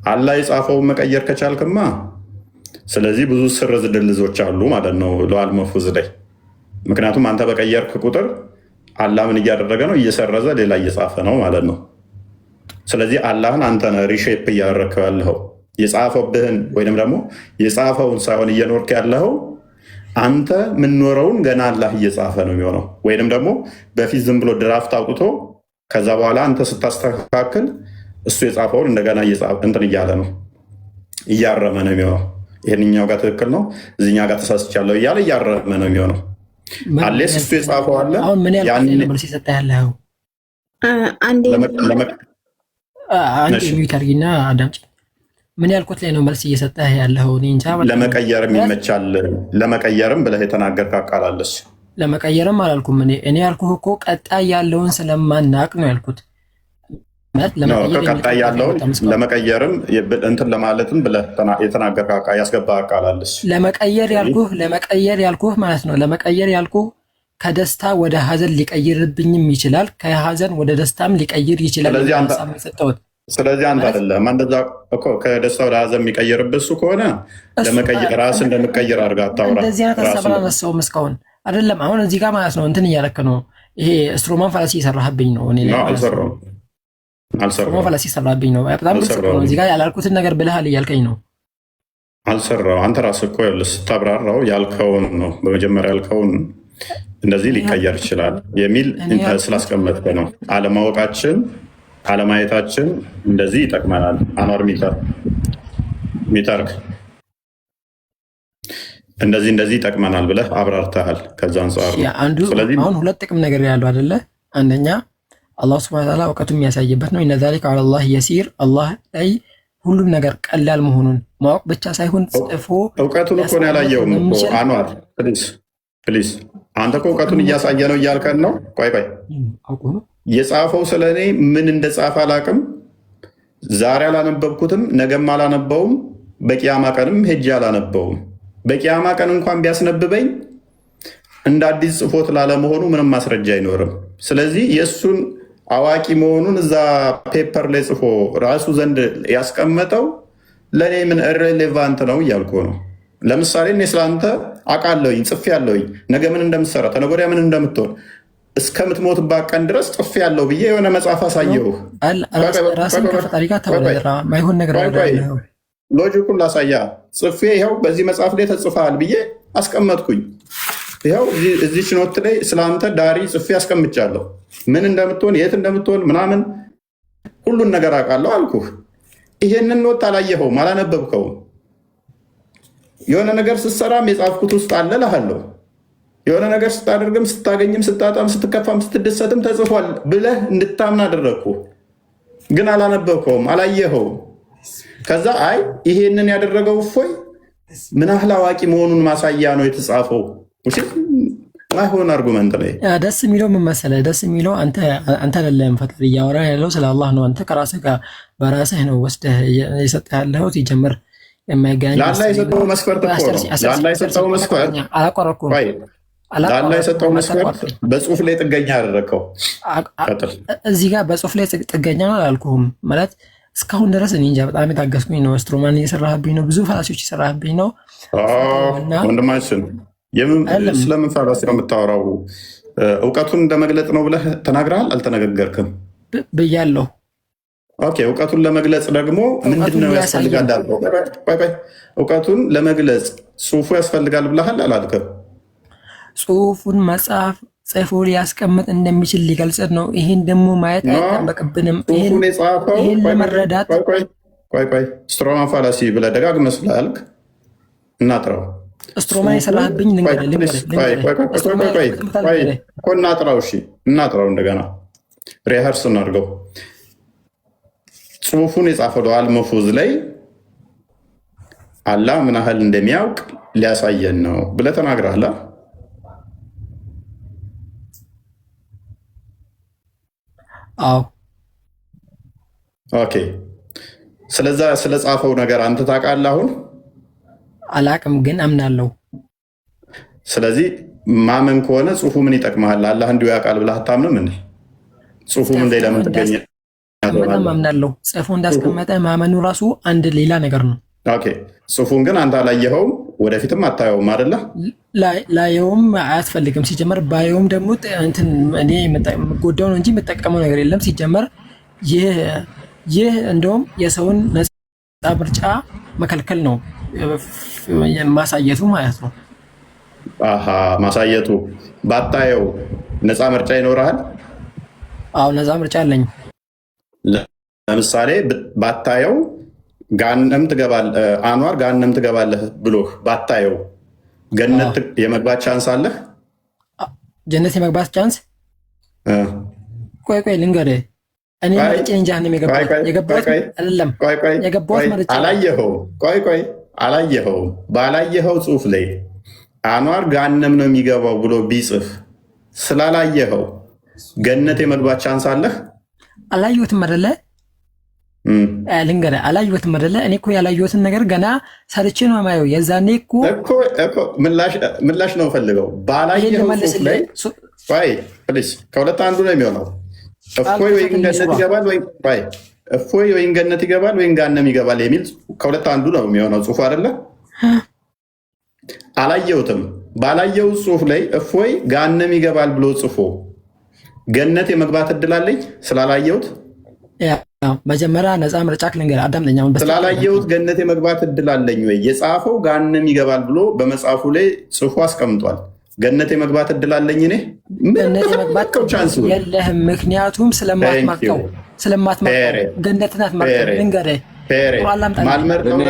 አላህ የጻፈውን መቀየር ከቻልክማ ስለዚህ ብዙ ስርዝ ድልዞች አሉ ማለት ነው ለዋል መፉዝ ላይ። ምክንያቱም አንተ በቀየርክ ቁጥር አላህ ምን እያደረገ ነው? እየሰረዘ ሌላ እየጻፈ ነው ማለት ነው። ስለዚህ አላህን አንተ ነህ ሪሼፕ እያደረግከው ያለኸው። የጻፈብህን ወይም ደግሞ የጻፈውን ሳይሆን እየኖርክ ያለኸው አንተ የምንኖረውን ገና አላህ እየጻፈ ነው የሚሆነው። ወይንም ደግሞ በፊት ዝም ብሎ ድራፍት አውጥቶ ከዛ በኋላ አንተ ስታስተካክል እሱ የጻፈውን እንደገና እንትን እያለ ነው እያረመ ነው የሚሆነው። ይህንኛው ጋር ትክክል ነው፣ እዚኛ ጋር ተሳስቻለሁ እያለ እያረመ ነው የሚሆነው። አሌስ እሱ የጻፈው አለ። አሁን ምን ያልኩት ነው መልስ ይሰጣ ያለው አንዴ ሚዩት አድርጊና አዳምጪ። ምን ያልኩት ላይ ነው መልስ እየሰጠህ ያለው? እኔ እንጃ። ለመቀየርም ይመቻል። ለመቀየርም ብለህ የተናገርክ አቃላለች። ለመቀየርም አላልኩም። እኔ ያልኩህ እኮ ቀጣይ ያለውን ስለማናቅ ነው ያልኩት። ቀጣይ ያለውን ለመቀየርም እንትን ለማለትም ብለህ የተናገርክ ያስገባ አቃላለች። ለመቀየር ያልኩህ ማለት ነው። ለመቀየር ያልኩህ ከደስታ ወደ ሀዘን ሊቀይርብኝም ይችላል፣ ከሀዘን ወደ ደስታም ሊቀይር ይችላል። ስለዚህ አንተ አይደለም እንደዛ እኮ ከደስታ ወደ ሀዘን የሚቀይርብህ እሱ ከሆነ ራስህ እንደምቀይር አድርገህ አታውራ። እንደዚህ አይነት ሀሳብ አላነሳሁም እስካሁን አይደለም። አሁን እዚህ ጋር ማለት ነው እንትን እያደረክ ነው። ይሄ ስትሮማን ፋላሲ እየሰራህብኝ ነው። እኔ አልሰራሁም። ስትሮማን ፋላሲ እየሰራህብኝ ነው። በጣም ግልጽ ነው። እዚህ ጋር ያላልኩትን ነገር ብለሃል እያልከኝ ነው። አልሰራሁም። አንተ ራስህ እኮ ስታብራራው ያልከውን ነው። በመጀመሪያ ያልከውን እንደዚህ ሊቀየር ይችላል የሚል ስላስቀመጥክ ነው። አለማወቃችን አለማየታችን እንደዚህ ይጠቅመናል። አኗር ሚተርክ እንደዚህ ይጠቅመናል ብለህ አብራርተሃል። ከዛ አንጻር አሁን ሁለት ጥቅም ነገር ያለው አይደለ? አንደኛ አላህ ሱብሓነሁ ወተዓላ እውቀቱን የሚያሳይበት ነው። ኢነ ዛሊከ ዐለላህ የሲር፣ አላህ ላይ ሁሉም ነገር ቀላል መሆኑን ማወቅ ብቻ ሳይሆን ጽፎ እውቀቱን እኮ ነው ያላየውም እኮ አንዋር ፕሊዝ አንተ እኮ እውቀቱን እያሳየ ነው እያልከን ነው። ቆይ የጻፈው ስለ እኔ ምን እንደጻፈ አላቅም። ዛሬ አላነበብኩትም፣ ነገም አላነበውም፣ በቂያማ ቀንም ሄጄ አላነበውም። በቂያማ ቀን እንኳን ቢያስነብበኝ እንደ አዲስ ጽፎት ላለመሆኑ ምንም ማስረጃ አይኖርም። ስለዚህ የእሱን አዋቂ መሆኑን እዛ ፔፐር ላይ ጽፎ ራሱ ዘንድ ያስቀመጠው ለእኔ ምን ኢሬሌቫንት ነው እያልኩ ነው። ለምሳሌ እኔ ስለአንተ አውቃለሁኝ፣ ጽፌያለሁኝ፣ ነገ ምን እንደምትሰራ ተነገ ወዲያ ምን እንደምትሆን እስከምትሞትባት ቀን ድረስ ጽፌያለሁ ብዬ የሆነ መጽሐፍ አሳየሁህ። ሎጂኩን ላሳያ ጽፌ ይኸው በዚህ መጽሐፍ ላይ ተጽፈሃል ብዬ አስቀመጥኩኝ። ይኸው እዚች ኖት ላይ ስለአንተ ዳሪ ጽፌ አስቀምጫለሁ። ምን እንደምትሆን የት እንደምትሆን ምናምን ሁሉን ነገር አውቃለሁ አልኩህ። ይሄንን ኖት አላየኸውም፣ አላነበብከውም። የሆነ ነገር ስትሰራም የጻፍኩት ውስጥ አለ እልሃለሁ። የሆነ ነገር ስታደርግም ስታገኝም ስታጣም ስትከፋም ስትደሰትም ተጽፏል ብለህ እንድታምን አደረግኩ። ግን አላነበብከውም፣ አላየኸውም። ከዛ አይ ይሄንን ያደረገው እፎይ ምን ያህል አዋቂ መሆኑን ማሳያ ነው የተጻፈው። ማይሆን አርጉመንት ላይ ደስ የሚለው ምን መሰለህ? ደስ የሚለው አንተ አይደለም ፈጣሪ እያወራ ያለው ስለ አላህ ነው። አንተ ከራስህ ጋር በራስህ ነው ወስደህ የሰጠህ ያለው ሲጀምር የማይገናኝ ላላ የሰጠው መስፈርት እኮ ነው። ላላ የሰጠው መስፈርት አላቋረኩም። ላላ የሰጠው መስፈርት በጽሁፍ ላይ ጥገኛ አደረግከው። እዚህ ጋር በጽሁፍ ላይ ጥገኛ ነው አላልኩህም። ማለት እስካሁን ድረስ እኔ እንጃ በጣም የታገስኩኝ ነው። ስትሮማን እየሰራህብኝ ነው፣ ብዙ ፋላሲዎች እየሰራህብኝ ነው። ወንድማችን ስለምን ፋላሲ ነው የምታወራው? እውቀቱን እንደመግለጽ ነው ብለህ ተናግረሃል። አልተነጋገርክም ብያለሁ። ኦኬ፣ እውቀቱን ለመግለጽ ደግሞ ምንድነው ያስፈልጋል? እውቀቱን ለመግለጽ ጽሁፉ ያስፈልጋል ብለሃል አላልክም? ጽሁፉን መጽሐፍ ጽፎ ሊያስቀምጥ እንደሚችል ሊገልጽ ነው። ይሄን ደግሞ ማየት አይጠበቅብንም። ይሄን ለመረዳት ቆይ ስትሮማን ፋላሲ ብለህ ደጋግመህ ስላልክ እናጥራው። ስትሮማን የሰራህብኝ እናጥራው። እሺ እናጥራው፣ እንደገና ሪሀርስ እናድርገው። ጽሁፉን የጻፈው ዱዓል መፉዝ ላይ አላህ ምን ያህል እንደሚያውቅ ሊያሳየን ነው ብለህ ተናግረሃል። አዎ ኦኬ። ስለዛ ስለጻፈው ነገር አንተ ታውቃለህ? አሁን አላቅም፣ ግን አምናለሁ። ስለዚህ ማመን ከሆነ ጽሁፉ ምን ይጠቅመሃል? አላህ እንዲሁ ያውቃል ብለህ አታምንም እንዴ? ጽሁፉ ምን ላይ ለምን ትገኘ? በጣም አምናለሁ። ጽፎ እንዳስቀመጠ ማመኑ ራሱ አንድ ሌላ ነገር ነው። ኦኬ፣ ጽሁፉን ግን አንተ አላየኸውም፣ ወደፊትም አታየውም አይደለ? ላየውም አያስፈልግም። ሲጀመር ባየውም ደግሞ እኔ የምጎዳው ነው እንጂ የምጠቀመው ነገር የለም። ሲጀመር ይህ እንደውም የሰውን ምርጫ መከልከል ነው ማሳየቱ ማለት ነው። ማሳየቱ ባታየው ነፃ ምርጫ ይኖርሃል? አዎ ነፃ ምርጫ አለኝ። ለምሳሌ ባታየው ጋነም ትገባለህ፣ አንዋር ጋነም ትገባለህ ብሎህ ባታየው ገነት የመግባት ቻንስ አለህ? ጀነት የመግባት ቻንስ? ቆይ ልንገርህ፣ እኔ መርጬ እንጃ ነው የገባሁት አይደለም የገባሁት መርጬ አላየኸውም። ቆይ አላየኸውም። ባላየኸው ጽሁፍ ላይ አንዋር ጋነም ነው የሚገባው ብሎ ቢጽፍ ስላላየኸው ገነት የመግባት ቻንስ አለህ? አላየሁትም አይደለ? ልንገርህ አላየሁትም አይደለ? እኔ እኮ ያላየሁትን ነገር ገና ሰርቼ ነው የማየው። የዛኔ እኮ ምላሽ ነው ፈልገው። ባላየኸው ጽሁፍ ላይ ፕሊስ፣ ከሁለት አንዱ ነው የሚሆነው። እፎይ ወይም ገነት ይገባል እፎይ ወይም ገነት ይገባል ወይም ጋነም ይገባል የሚል ከሁለት አንዱ ነው የሚሆነው ጽሁፍ አይደለ? አላየሁትም። ባላየው ጽሁፍ ላይ እፎይ ጋነም ይገባል ብሎ ጽፎ ገነት የመግባት እድል አለኝ ስላላየሁት? መጀመሪያ ነፃ ምርጫ ልንገርህ፣ አዳምጠኝ። ስላላየሁት ገነት የመግባት እድል አለኝ ወይ? የጻፈው ጋነም ይገባል ብሎ በመጽሐፉ ላይ ጽፎ አስቀምጧል። ገነት የመግባት እድል አለኝ እኔ? ገነት የመግባት ቻንስ የለህም። ምክንያቱም ስለማትመርጠው ገነትን አትመርጠው። ልንገርህ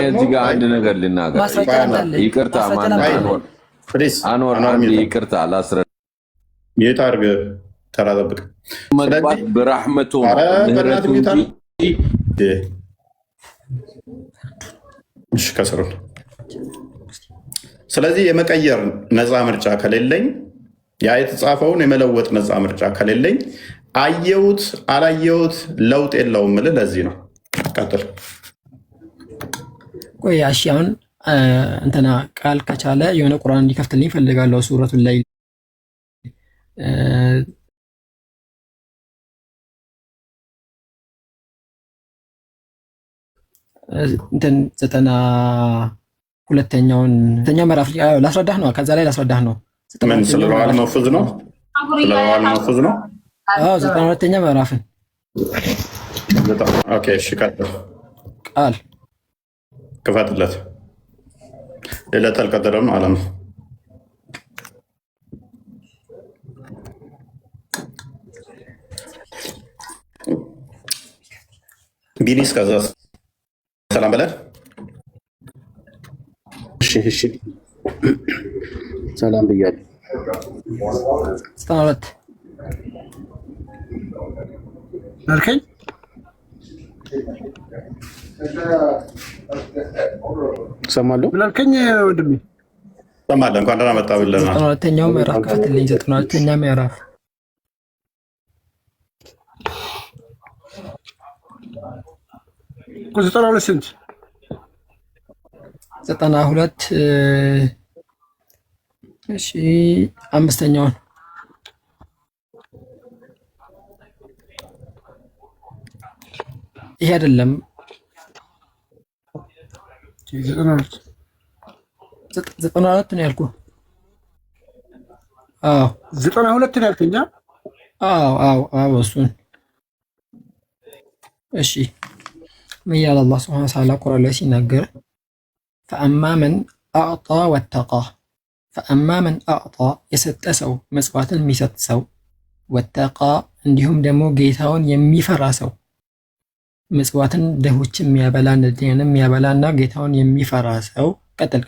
እዚህ ጋር አንድ ነገር ልናገር። ይቅርታ ይቅርታ ላስረዳ። የት አድርገህ ተራ ጠብቅ። መግባት በራህመቱ ከስሩ። ስለዚህ የመቀየር ነፃ ምርጫ ከሌለኝ፣ ያ የተጻፈውን የመለወጥ ነፃ ምርጫ ከሌለኝ አየሁት አላየሁት ለውጥ የለውም የምልህ ለዚህ ነው። ቀጥል። ቆይ እሺ፣ አሁን እንትና ቃል ከቻለ የሆነ ቁርአን እንዲከፍትልኝ ፈልጋለሁ። ሱረቱን ላይ እንትን 92ኛውን ምዕራፍ ላስረዳህ ነው። ከዛ ላይ ላስረዳህ ነው። ምን ስለዋል መፍዝ ነው? ስለዋል መፍዝ ነው። አዎ 92ኛ ምዕራፍን ኦኬ። እሺ ቀጥል። ቃል ክፈትለት። ሌለተል ቀደረም አለም ቢኒስ ከዛ ሰላም በለ። እሺ ሰላም ብያለሁ። 92 አልከኝ። ሰማለሁ። ምን አልከኝ ወንድሜ? ሰማለሁ። እንኳን ደህና መጣህ ብለናል። 92ኛው ምዕራፍ ከፍትልኝ። 92ኛ ምዕራፍ ቁጥር 92 ስንት? 92 እሺ፣ አምስተኛውን ይሄ አይደለም። 92 ነው ያልኩህ። አዎ 92 ነው ያልከኝ? አዎ እሱን። እሺ ምን ያለ አላህ ሱብሓነሁ ወተዓላ ቁርአን ላይ ሲናገር ፈአማ መን አዕጣ ወተቃ፣ ፈአማ መን አዕጣ የሰጠ ሰው መጽዋዕትን የሚሰጥ ሰው፣ ወተቃ እንዲሁም ደግሞ ጌታውን የሚፈራ ሰው፣ መጽዋዕትን ደሆች የሚያበላ ነዳያንን የሚያበላና ጌታውን የሚፈራ ሰው። ቀጥል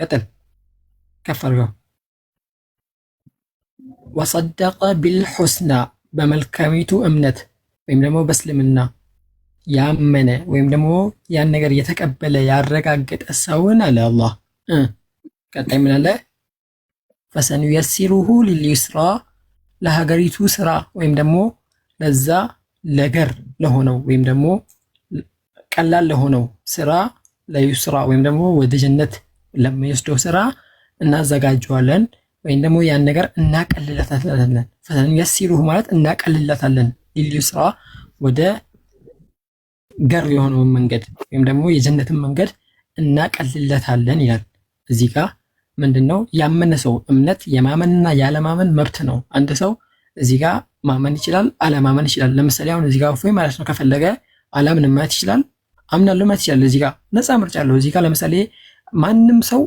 ከፍ አድርገው። ወሰደቀ ቢልሑስና በመልካሚቱ እምነት ወይም ደግሞ በእስልምና ያመነ ወይም ደግሞ ያን ነገር የተቀበለ ያረጋገጠ ሰውን አለ አላህ። ቀጣይ ምን አለ? ፈሰኑየሲሩሁ ሊልዩስራ ለሀገሪቱ ስራ ወይም ደግሞ ለዛ ለገር ለሆነው ወይም ደግሞ ቀላል ለሆነው ስራ ለዩስራ ወይም ደግሞ ወደ ጀነት ለሚወስደው ስራ እናዘጋጀዋለን ወይም ደግሞ ያን ነገር እናቀልለታለን። ፈሰኑየሲሩሁ ማለት እናቀልለታለን፣ ሊልዩስራ ወደ ገር የሆነውን መንገድ ወይም ደግሞ የጀነትን መንገድ እናቀልለታለን ይላል። እዚህ ጋር ምንድነው? ያመነ ሰው እምነት የማመንና ያለማመን መብት ነው። አንድ ሰው እዚህ ጋር ማመን ይችላል፣ አለማመን ይችላል። ለምሳሌ አሁን እዚህ ጋር እፎይ ማለት ነው ከፈለገ አላምንም ማለት ይችላል፣ አምናለሁ ማለት ይችላል። እዚህ ጋር ነፃ ምርጫ አለው። እዚህ ጋር ለምሳሌ ማንም ሰው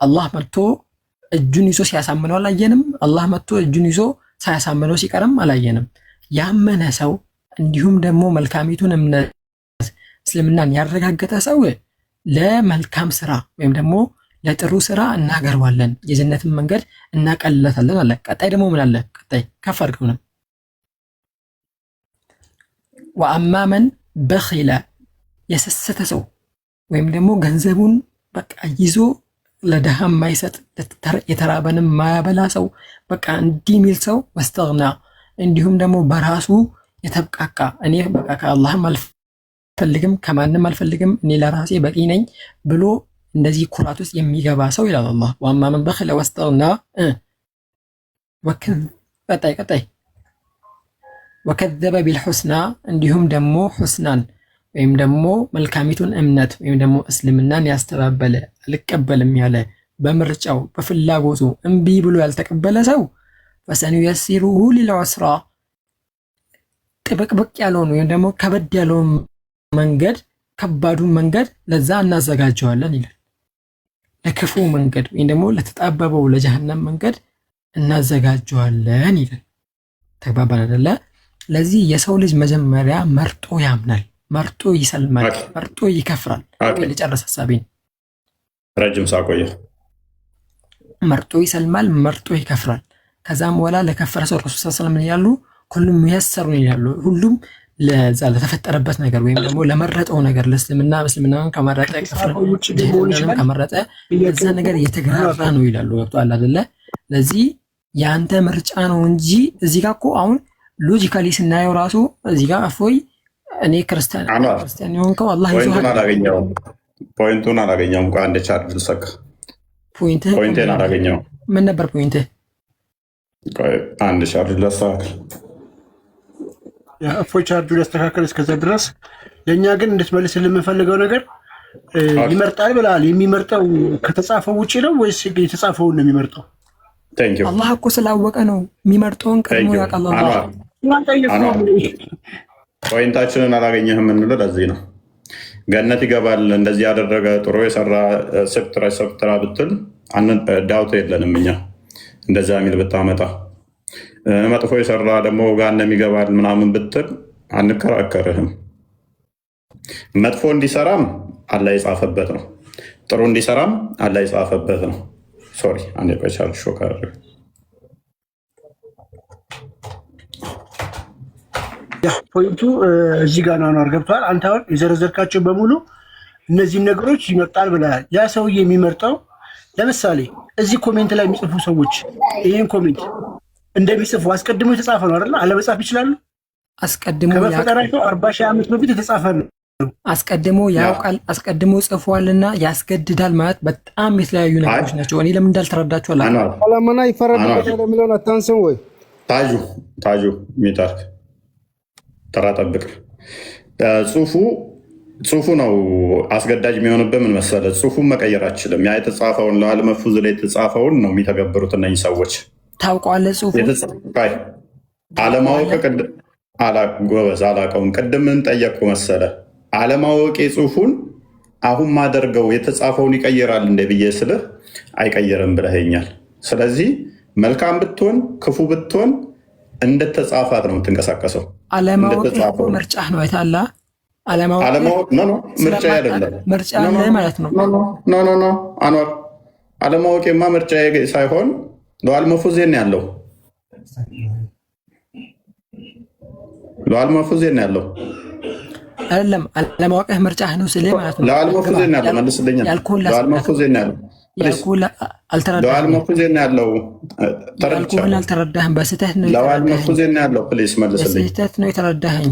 አላህ መጥቶ እጁን ይዞ ሲያሳምነው አላየንም። አላህ መጥቶ እጁን ይዞ ሳያሳምነው ሲቀርም አላየንም። ያመነ ሰው እንዲሁም ደግሞ መልካሚቱን እምነት እስልምናን ያረጋገጠ ሰው ለመልካም ስራ ወይም ደግሞ ለጥሩ ስራ እናገርዋለን፣ የጀነትን መንገድ እናቀልለታለን አለ። ቀጣይ ደግሞ ምን አለ? ቀጣይ ከፍ አድርገው ነው ወአማ መን በኺለ የሰሰተ ሰው ወይም ደግሞ ገንዘቡን በቃ ይዞ ለድሃ ማይሰጥ የተራበንም ማያበላ ሰው በቃ እንዲህ የሚል ሰው ወስተግና እንዲሁም ደግሞ በራሱ የተብቃቃ እኔ በቃ ከአላህም አልፈልግም ከማንም አልፈልግም እኔ ለራሴ በቂ ነኝ ብሎ እንደዚህ ኩራት ውስጥ የሚገባ ሰው ይላል አላህ። ወአማ መን በኺለ ወስተግና ቀጣይ ወከዘበ ቢልሑስና እንዲሁም ደግሞ ሑስናን ወይም ደግሞ መልካሚቱን እምነት ወይም ደግሞ እስልምናን ያስተባበለ አልቀበልም ያለ በምርጫው በፍላጎቱ እምቢ ብሎ ያልተቀበለ ሰው ፈሰኑየሲሩሁ ሊልዑስራ ጥብቅብቅ ያለውን ወይም ደግሞ ከበድ ያለውን መንገድ ከባዱን መንገድ ለዛ እናዘጋጀዋለን ይላል። ለክፉ መንገድ ወይም ደግሞ ለተጣበበው ለጀሃነም መንገድ እናዘጋጀዋለን ይላል። ተግባባን አይደለ? ለዚህ የሰው ልጅ መጀመሪያ መርጦ ያምናል፣ መርጦ ይሰልማል፣ መርጦ ይከፍራል። ልጨርስ ሐሳቤን። ረጅም ሳቆየ መርጦ ይሰልማል፣ መርጦ ይከፍራል። ከዛም በኋላ ለከፈረ ሰው ረሱል ሰለላሁ ዐለይሂ ወሰለም ይላሉ ሁሉም ሙየሰሩን ይላሉ። ሁሉም ለዛ ለተፈጠረበት ነገር ወይም ደግሞ ለመረጠው ነገር ለእስልምናን ከመረጠ ከፍርንም ከመረጠ እዛ ነገር የተግራራ ነው ይላሉ። ገብቶሃል አይደለ? ለዚህ የአንተ ምርጫ ነው እንጂ እዚህ ጋር እኮ አሁን ሎጂካሊ ስናየው ራሱ እዚህ ጋር እፎይ እኔ ክርስቲያን የሆንከው አላህ ይዞሃል። ፖይንቱን አላገኘውም። አንድ ቻርጅ ልሰካ። ፖይንቴን አላገኘውም። ምን ነበር ፖይንትህ? አንድ ቻርጅ ላስተካክል። እፎይ ቻርጁ ሊያስተካከል እስከዛ ድረስ ለእኛ ግን እንድትመልስልን የምንፈልገው ነገር ይመርጣል ብለሃል። የሚመርጠው ከተጻፈው ውጭ ነው ወይስ የተጻፈውን ነው የሚመርጠው? አላህ እኮ ስላወቀ ነው የሚመርጠውን ቀድሞ ያውቃል። ፖይንታችንን አላገኘህም የምንለው ለዚህ ነው። ገነት ይገባል እንደዚህ ያደረገ ጥሩ የሰራ ሰብትራ ብትል ዳውት የለንም እኛ። እንደዛ የሚል ብታመጣ መጥፎ የሰራ ደግሞ ገሃነም ይገባል ምናምን ብትል አንከራከርህም። መጥፎ እንዲሰራም አላህ የጻፈበት ነው፣ ጥሩ እንዲሰራም አላህ የጻፈበት ነው። ሶሪ አንዴ ቆይቻል ሾካር ፖይንቱ እዚህ ጋር ነው ገብቷል። አንተ አሁን የዘረዘርካቸው በሙሉ እነዚህን ነገሮች ይመርጣል ብለሃል። ያ ሰውዬ የሚመርጠው ለምሳሌ እዚህ ኮሜንት ላይ የሚጽፉ ሰዎች ይህን ኮሜንት እንደሚጽፉ አስቀድሞ የተጻፈ ነው አይደል? አለመጻፍ ይችላሉ። አስቀድሞ ከመፈጠራቸው 40 ሺህ ዓመት በፊት የተጻፈ ነው። አስቀድሞ ያውቃል፣ አስቀድሞ ጽፏልና ያስገድዳል ማለት በጣም የተለያዩ ነገሮች ናቸው። እኔ ለምን እንዳልተረዳችሁ አላማና ይፈረድበታል የሚለውን አታንስም ወይ? ታጁ ሚታርክ ተራ ጠብቅ። ጽሁፉ ነው አስገዳጅ የሚሆንበት። ምን መሰለህ? ጽሁፉን መቀየር አችልም። ያ የተጻፈውን ለአል መፍዙዝ ላይ የተጻፈውን ነው የሚተገብሩት እነኝህ ሰዎች። ታውቀዋለህ? ጽሁፉ አለማወቅ ጎበዝ አላውቀውም። ቅድም ምን ጠየቅኩ መሰለህ? አለማወቄ ጽሁፉን አሁን ማደርገው የተጻፈውን ይቀይራል እንደ ብዬ ስልህ አይቀይርም ብለኸኛል። ስለዚህ መልካም ብትሆን ክፉ ብትሆን እንደተጻፋት ነው የምትንቀሳቀሰው። አለማወቅ ምርጫህ ነው አይታላ። አለማወቅ ምርጫ አይደለም፣ ምርጫ ማለት ነው። አኗር አለማወቄማ ምርጫ ሳይሆን ለዋል መፉዜን ያለው ለዋል መፉዜን ያለው አይደለም። አለማወቅህ ምርጫህ ነው ስለ ማለት ነው። ለዋል መፉዜን ያለው መልስልኛል። ለዋል መፉዜን ያለው አልተረዳህም። በስህተት ነው ለዋል መፉዜን ያለው ፕሊስ መልስልኝ። በስህተት ነው የተረዳኸኝ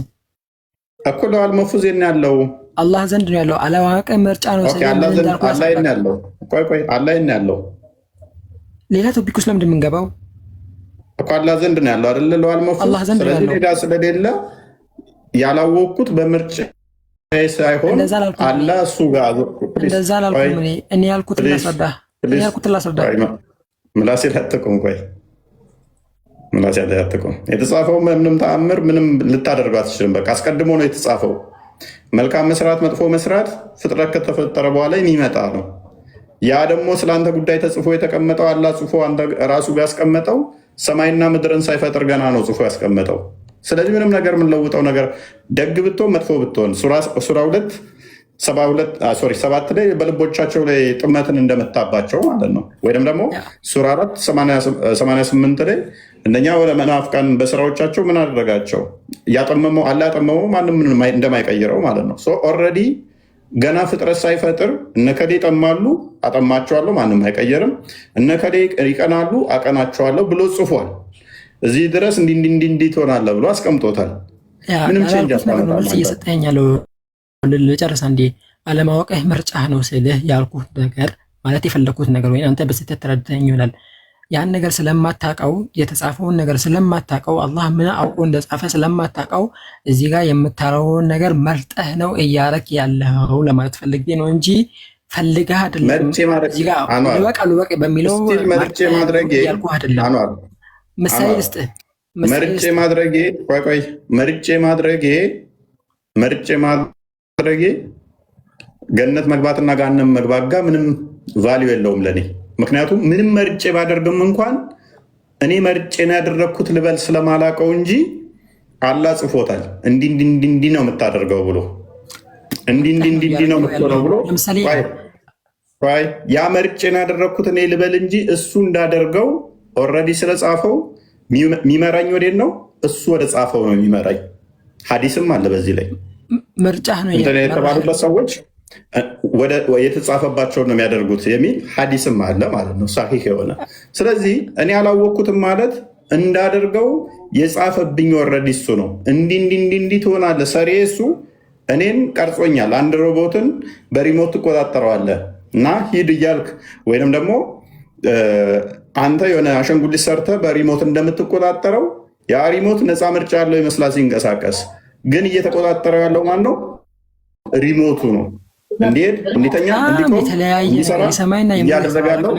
እኮ። ለዋል መፉዜን ያለው አላህ ዘንድ ነው ያለው። አለማወቅህ ምርጫ ነው ስለ ያለው። ቆይ አላህ ያለው ሌላ ቶፒክ ውስጥ ለምንድን የምንገባው እኮ? አላህ ዘንድ ነው ያለው አይደለ? ለዋል መፉዝ። ስለዚህ ሌላ ስለሌለ ያላወቅኩት በምርጫ ሳይሆን አላህ እሱ ጋር እንደዛ አላልኩም። እኔ ያልኩት ላስረዳ። ምላሴ ላይ አትቁም። የተጻፈው ምንም ተአምር ምንም ልታደርገው አትችልም። በቃ አስቀድሞ ነው የተጻፈው። መልካም መስራት፣ መጥፎ መስራት ፍጥረት ከተፈጠረ በኋላ የሚመጣ ነው። ያ ደግሞ ስለአንተ ጉዳይ ተጽፎ የተቀመጠው አላህ ጽፎ ራሱ ቢያስቀመጠው ሰማይና ምድርን ሳይፈጥር ገና ነው ጽፎ ያስቀመጠው። ስለዚህ ምንም ነገር የምንለውጠው ነገር ደግ ብትሆን መጥፎ ብትሆን ሱራ 7 ላይ በልቦቻቸው ላይ ጥመትን እንደመታባቸው ማለት ነው። ወይም ደግሞ ሱራ 4:88 ላይ እነኛ ወደ መናፍቃን በስራዎቻቸው ምን አደረጋቸው? አላህ ያጠመመው ማንም እንደማይቀይረው ማለት ነው። ኦልሬዲ ገና ፍጥረት ሳይፈጥር እነከሌ ይጠማሉ፣ አጠማቸዋለሁ፣ ማንም አይቀየርም። እነከሌ ይቀናሉ፣ አቀናቸዋለሁ ብሎ ጽፏል። እዚህ ድረስ እንዲህ ትሆናለህ ብሎ አስቀምጦታል። ምንም ቼንጅ እየሰጠኝ ያለው ልጨርስ አንዴ። አለማወቅህ ምርጫህ ነው ስልህ ያልኩት ነገር ማለት የፈለግኩት ነገር ወይ አንተ በስህተት ተረድተኝ ይሆናል። ያን ነገር ስለማታውቀው የተጻፈውን ነገር ስለማታውቀው አላህ ምን አውቆ እንደጻፈ ስለማታውቀው እዚህ ጋር የምታረውን ነገር መርጠህ ነው እያረክ ያለው ለማለት ፈልጌ ነው እንጂ ፈልገህ አይደለም። እዚህ ጋር ልበቅ በሚለው ያልኩህ አይደለም። ምሳሌ ልስጥህ። መርጬ ማድረጌ ገነት መግባትና ገሃነም መግባት ጋር ምንም ቫሊዩ የለውም ለእኔ። ምክንያቱም ምንም መርጬ ባደርግም እንኳን እኔ መርጬ ነው ያደረግኩት ልበል ስለማላውቀው እንጂ አላህ ጽፎታል። እንዲህ ነው የምታደርገው ብሎ እንዲህ ነው የምትሆነው ብሎ ያ መርጬ ነው ያደረግኩት እኔ ልበል እንጂ እሱ እንዳደርገው ኦልሬዲ ስለጻፈው የሚመራኝ ወዴት ነው? እሱ ወደ ጻፈው ነው የሚመራኝ። ሀዲስም አለ በዚህ ላይ ምርጫህ ነው የተባሉበት ሰዎች የተጻፈባቸውን ነው የሚያደርጉት የሚል ሀዲስም አለ ማለት ነው፣ ሳሂህ የሆነ። ስለዚህ እኔ አላወቅኩትም ማለት እንዳደርገው የጻፈብኝ ኦልሬዲ እሱ ነው። እንዲህ ትሆናለህ ሰሬ እሱ እኔን ቀርጾኛል። አንድ ሮቦትን በሪሞት ትቆጣጠረዋለህ እና ሂድ እያልክ ወይንም ደግሞ አንተ የሆነ አሸንጉሊት ሰርተህ በሪሞት እንደምትቆጣጠረው ያ ሪሞት ነፃ ምርጫ ያለው ይመስላል ሲንቀሳቀስ፣ ግን እየተቆጣጠረው ያለው ማን ነው? ሪሞቱ ነው። እንዲሄድ እንዲተኛ እንዲሰራ እያደረገ ያለው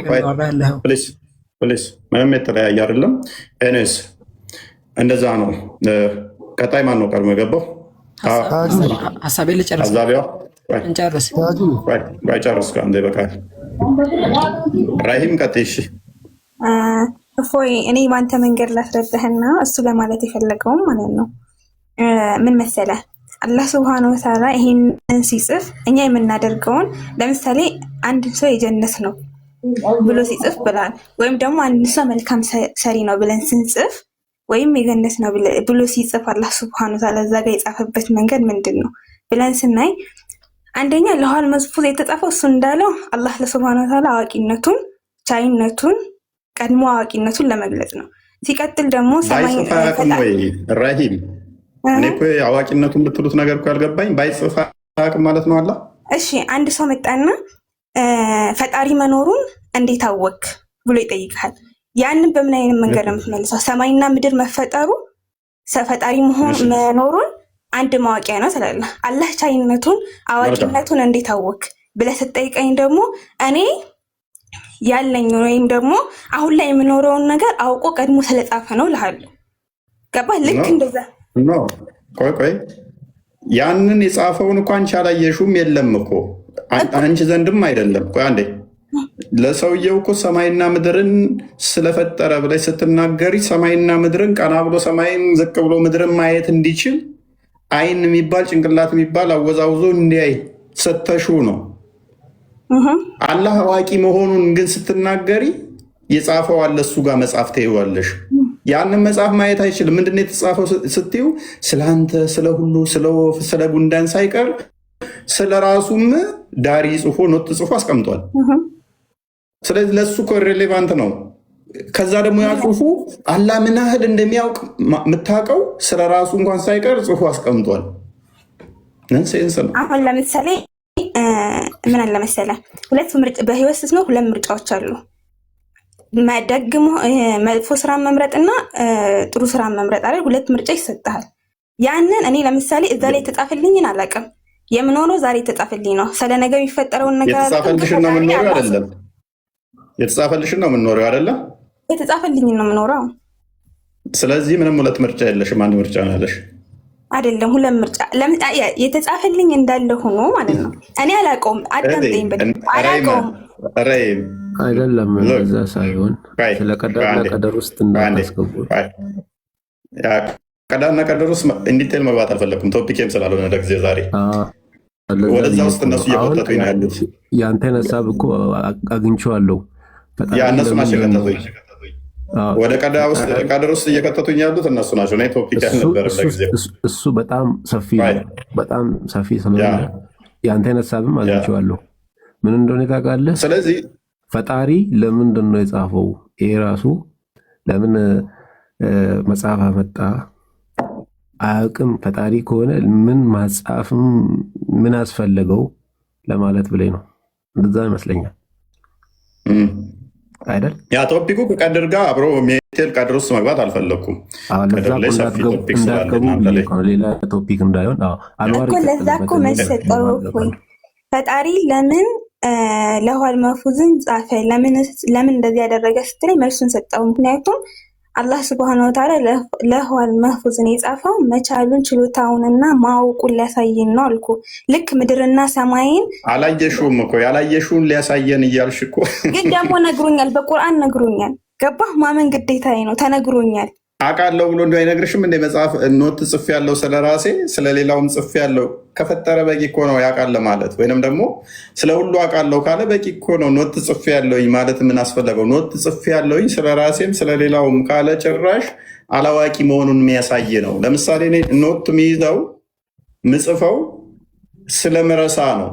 ምንም የተለያየ አይደለም። ኤኒዌይስ እንደዛ ነው። ቀጣይ ማን ነው ቀድሞ የገባው? ሀሳቤ ልጨርስ። ጨርስ ከአንዴ በቃል ራሂም ቀጥይ። እሺ እፎይ፣ እኔ በአንተ መንገድ ላስረዳህና እሱ ለማለት የፈለገውም ማለት ነው ምን መሰለህ፣ አላህ ሱብሃነሁ ወተዓላ ይሄንን ሲጽፍ እኛ የምናደርገውን ለምሳሌ አንድ ሰው የጀነት ነው ብሎ ሲጽፍ ብላል፣ ወይም ደግሞ አንድ ሰው መልካም ሰሪ ነው ብለን ስንጽፍ ወይም የገነት ነው ብሎ ሲጽፍ አላህ ሱብሃነሁ ወተዓላ እዛ ጋር የጻፈበት መንገድ ምንድን ነው ብለን ስናይ፣ አንደኛ ለኋል መዝፉዝ የተጻፈው እሱ እንዳለው አላህ ለሱብሃነሁ ወተዓላ አዋቂነቱን፣ ቻይነቱን፣ ቀድሞ አዋቂነቱን ለመግለጽ ነው። ሲቀጥል ደግሞ ሰማይ ራሂም እኔ እኮ አዋቂነቱን ብትሉት ነገር እኮ ያልገባኝ ባይጽፍ አያውቅም ማለት ነው አላህ። እሺ አንድ ሰው መጣና ፈጣሪ መኖሩን እንዴት አወክ ብሎ ይጠይቃል። ያንን በምን አይነት መንገድ ነው የምትመልሰው? ሰማይና ምድር መፈጠሩ ፈጣሪ መኖሩን አንድ ማወቂያ ነው ትላለህ። አላህ ቻይነቱን አዋቂነቱን እንዴት አወክ ብለህ ስትጠይቀኝ ደግሞ እኔ ያለኝ ወይም ደግሞ አሁን ላይ የምኖረውን ነገር አውቆ ቀድሞ ስለጻፈ ነው እልሃለሁ። ገባህ? ልክ እንደዛ ነው። ቆይ ያንን የጻፈውን እኮ አንቺ አላየሽውም። የለም እኮ አንቺ ዘንድም አይደለም። ቆይ አንዴ ለሰውየው እኮ ሰማይና ምድርን ስለፈጠረ ብለሽ ስትናገሪ ሰማይና ምድርን ቀና ብሎ ሰማይን ዝቅ ብሎ ምድርን ማየት እንዲችል አይን የሚባል ጭንቅላት የሚባል አወዛውዞ እንዲያይ ሰተሹ ነው። አላህ አዋቂ መሆኑን ግን ስትናገሪ የጻፈው አለ እሱ ጋር መጽሐፍ ትይዋለሽ። ያንን መጽሐፍ ማየት አይችልም። ምንድነው የተጻፈው ስትዩ ስለ አንተ፣ ስለ ሁሉ፣ ስለ ወፍ፣ ስለ ጉንዳን ሳይቀር ስለ ራሱም ዳሪ ጽፎ ኖት ጽፎ አስቀምጧል። ስለዚህ ለሱ እኮ ሬሌቫንት ነው። ከዛ ደግሞ ያ ጽሁፉ አላህ ምን ያህል እንደሚያውቅ የምታውቀው ስለ ራሱ እንኳን ሳይቀር ጽፎ አስቀምጧል። ሴንስ ነው። አሁን ለምሳሌ ምን አለ መሰለህ፣ ሁለት በህይወት ስትኖር ሁለት ምርጫዎች አሉ። ደግሞ መጥፎ ስራን መምረጥና ጥሩ ስራን መምረጥ አይደል? ሁለት ምርጫ ይሰጥሃል። ያንን እኔ ለምሳሌ እዛ ላይ የተጻፈልኝን አላውቅም። የምኖረው ዛሬ የተጻፈልኝ ነው። ስለ ነገ የሚፈጠረውን ነገር የተጻፈልሽን ነው የምኖረው አይደለም? የተጻፈልሽን ነው የምኖረው አይደለም? የተጻፈልኝን ነው የምኖረው። ስለዚህ ምንም ሁለት ምርጫ የለሽም፣ አንድ ምርጫ ነው ያለሽ። አይደለም ሁለት ምርጫ የተጻፈልኝ እንዳለ ሆኖ ማለት ነው። እኔ አላውቀውም። አዳምጠኝ በደንብ አላውቀውም። አይደለም እዛ ሳይሆን ስለ ቀዳና ቀደር ውስጥ እንዳታስገቡ። ቀዳና ቀደር ውስጥ ኢንዲቴል መግባት አልፈለኩም፣ ቶፒኬም ስላልሆነ ለጊዜው ዛሬ ወደዛ ውስጥ እነሱ እየቆጠጡኝ ነው ያሉት። የአንተን ሀሳብ እኮ አግኝቼዋለሁ። እነሱ ናቸው የከተቱኝ፣ ወደ ቀደር ውስጥ እየከተቱኝ ያሉት እነሱ ናቸው። እኔ ቶፒክ አልነበረም ለጊዜው። እሱ በጣም ሰፊ ስለሆነ የአንተን ሀሳብም አግኝቼዋለሁ። ምን እንደሆነ ታውቃለህ? ስለዚህ ፈጣሪ ለምንድን ነው የጻፈው? ይሄ ራሱ ለምን መጽሐፍ አመጣ አያውቅም። ፈጣሪ ከሆነ ምን ማጻፍም ምን አስፈለገው ለማለት ብለኝ ነው። እንደዛ ይመስለኛል አይደል? ያ ቶፒኩ ከቀድር ጋር አብሮ ሜቴል ቀድር ውስጥ መግባት አልፈለኩም። ሌላ ቶፒክ እንዳይሆን ለዛ እኮ መሰጠው ፈጣሪ ለምን ለውሃል መህፉዝን ጻፈ? ለምን እንደዚህ ያደረገ ስትለኝ መልሱን ሰጠው። ምክንያቱም አላህ ስብሐነ ወተዓላ ለውሃል መህፉዝን የጻፈው መቻሉን ችሎታውንና ማወቁን ሊያሳየን ነው አልኩ። ልክ ምድርና ሰማይን አላየሽውም እኮ ያላየሽውን ሊያሳየን እያልሽ እኮ ግን ደግሞ ነግሮኛል፣ በቁርአን ነግሮኛል። ገባህ? ማመን ግዴታዬ ነው። ተነግሮኛል። አውቃለሁ ብሎ እንዲ አይነግርሽም? እንደ መጽሐፍ ኖት ጽፍ ያለው ስለ ራሴ ስለሌላውም ጽፍ ያለው ከፈጠረ በቂ እኮ ነው ያውቃል ማለት። ወይንም ደግሞ ስለ ሁሉ አውቃለሁ ካለ በቂ እኮ ነው። ኖት ጽፍ ያለውኝ ማለት ምን አስፈለገው? ኖት ጽፍ ያለውኝ ስለ ራሴም ስለሌላውም ካለ ጭራሽ አላዋቂ መሆኑን የሚያሳይ ነው። ለምሳሌ እኔ ኖት የሚይዘው ምጽፈው ስለምረሳ ነው፣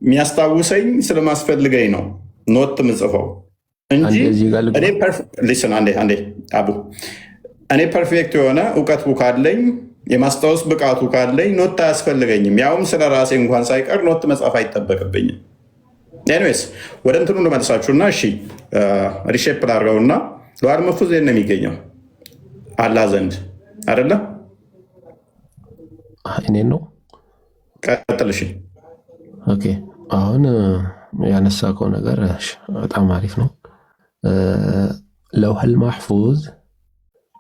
የሚያስታውሰኝ ስለማስፈልገኝ ነው ኖት ምጽፈው እንጂ አንዴ አቡ እኔ ፐርፌክት የሆነ እውቀቱ ካለኝ የማስታወስ ብቃቱ ካለኝ ኖት አያስፈልገኝም። ያውም ስለ ራሴ እንኳን ሳይቀር ኖት መጻፍ አይጠበቅብኝም። ኤኒዌይስ ወደ እንትኑ እንደመልሳችሁና እሺ ሪሼፕ ላድርገውና ለውሃል መህፉዝ ነው የሚገኘው አላህ ዘንድ አይደለ? እኔን ነው ቀጥል። እሺ ኦኬ። አሁን ያነሳከው ነገር በጣም አሪፍ ነው። ለውሃል መህፉዝ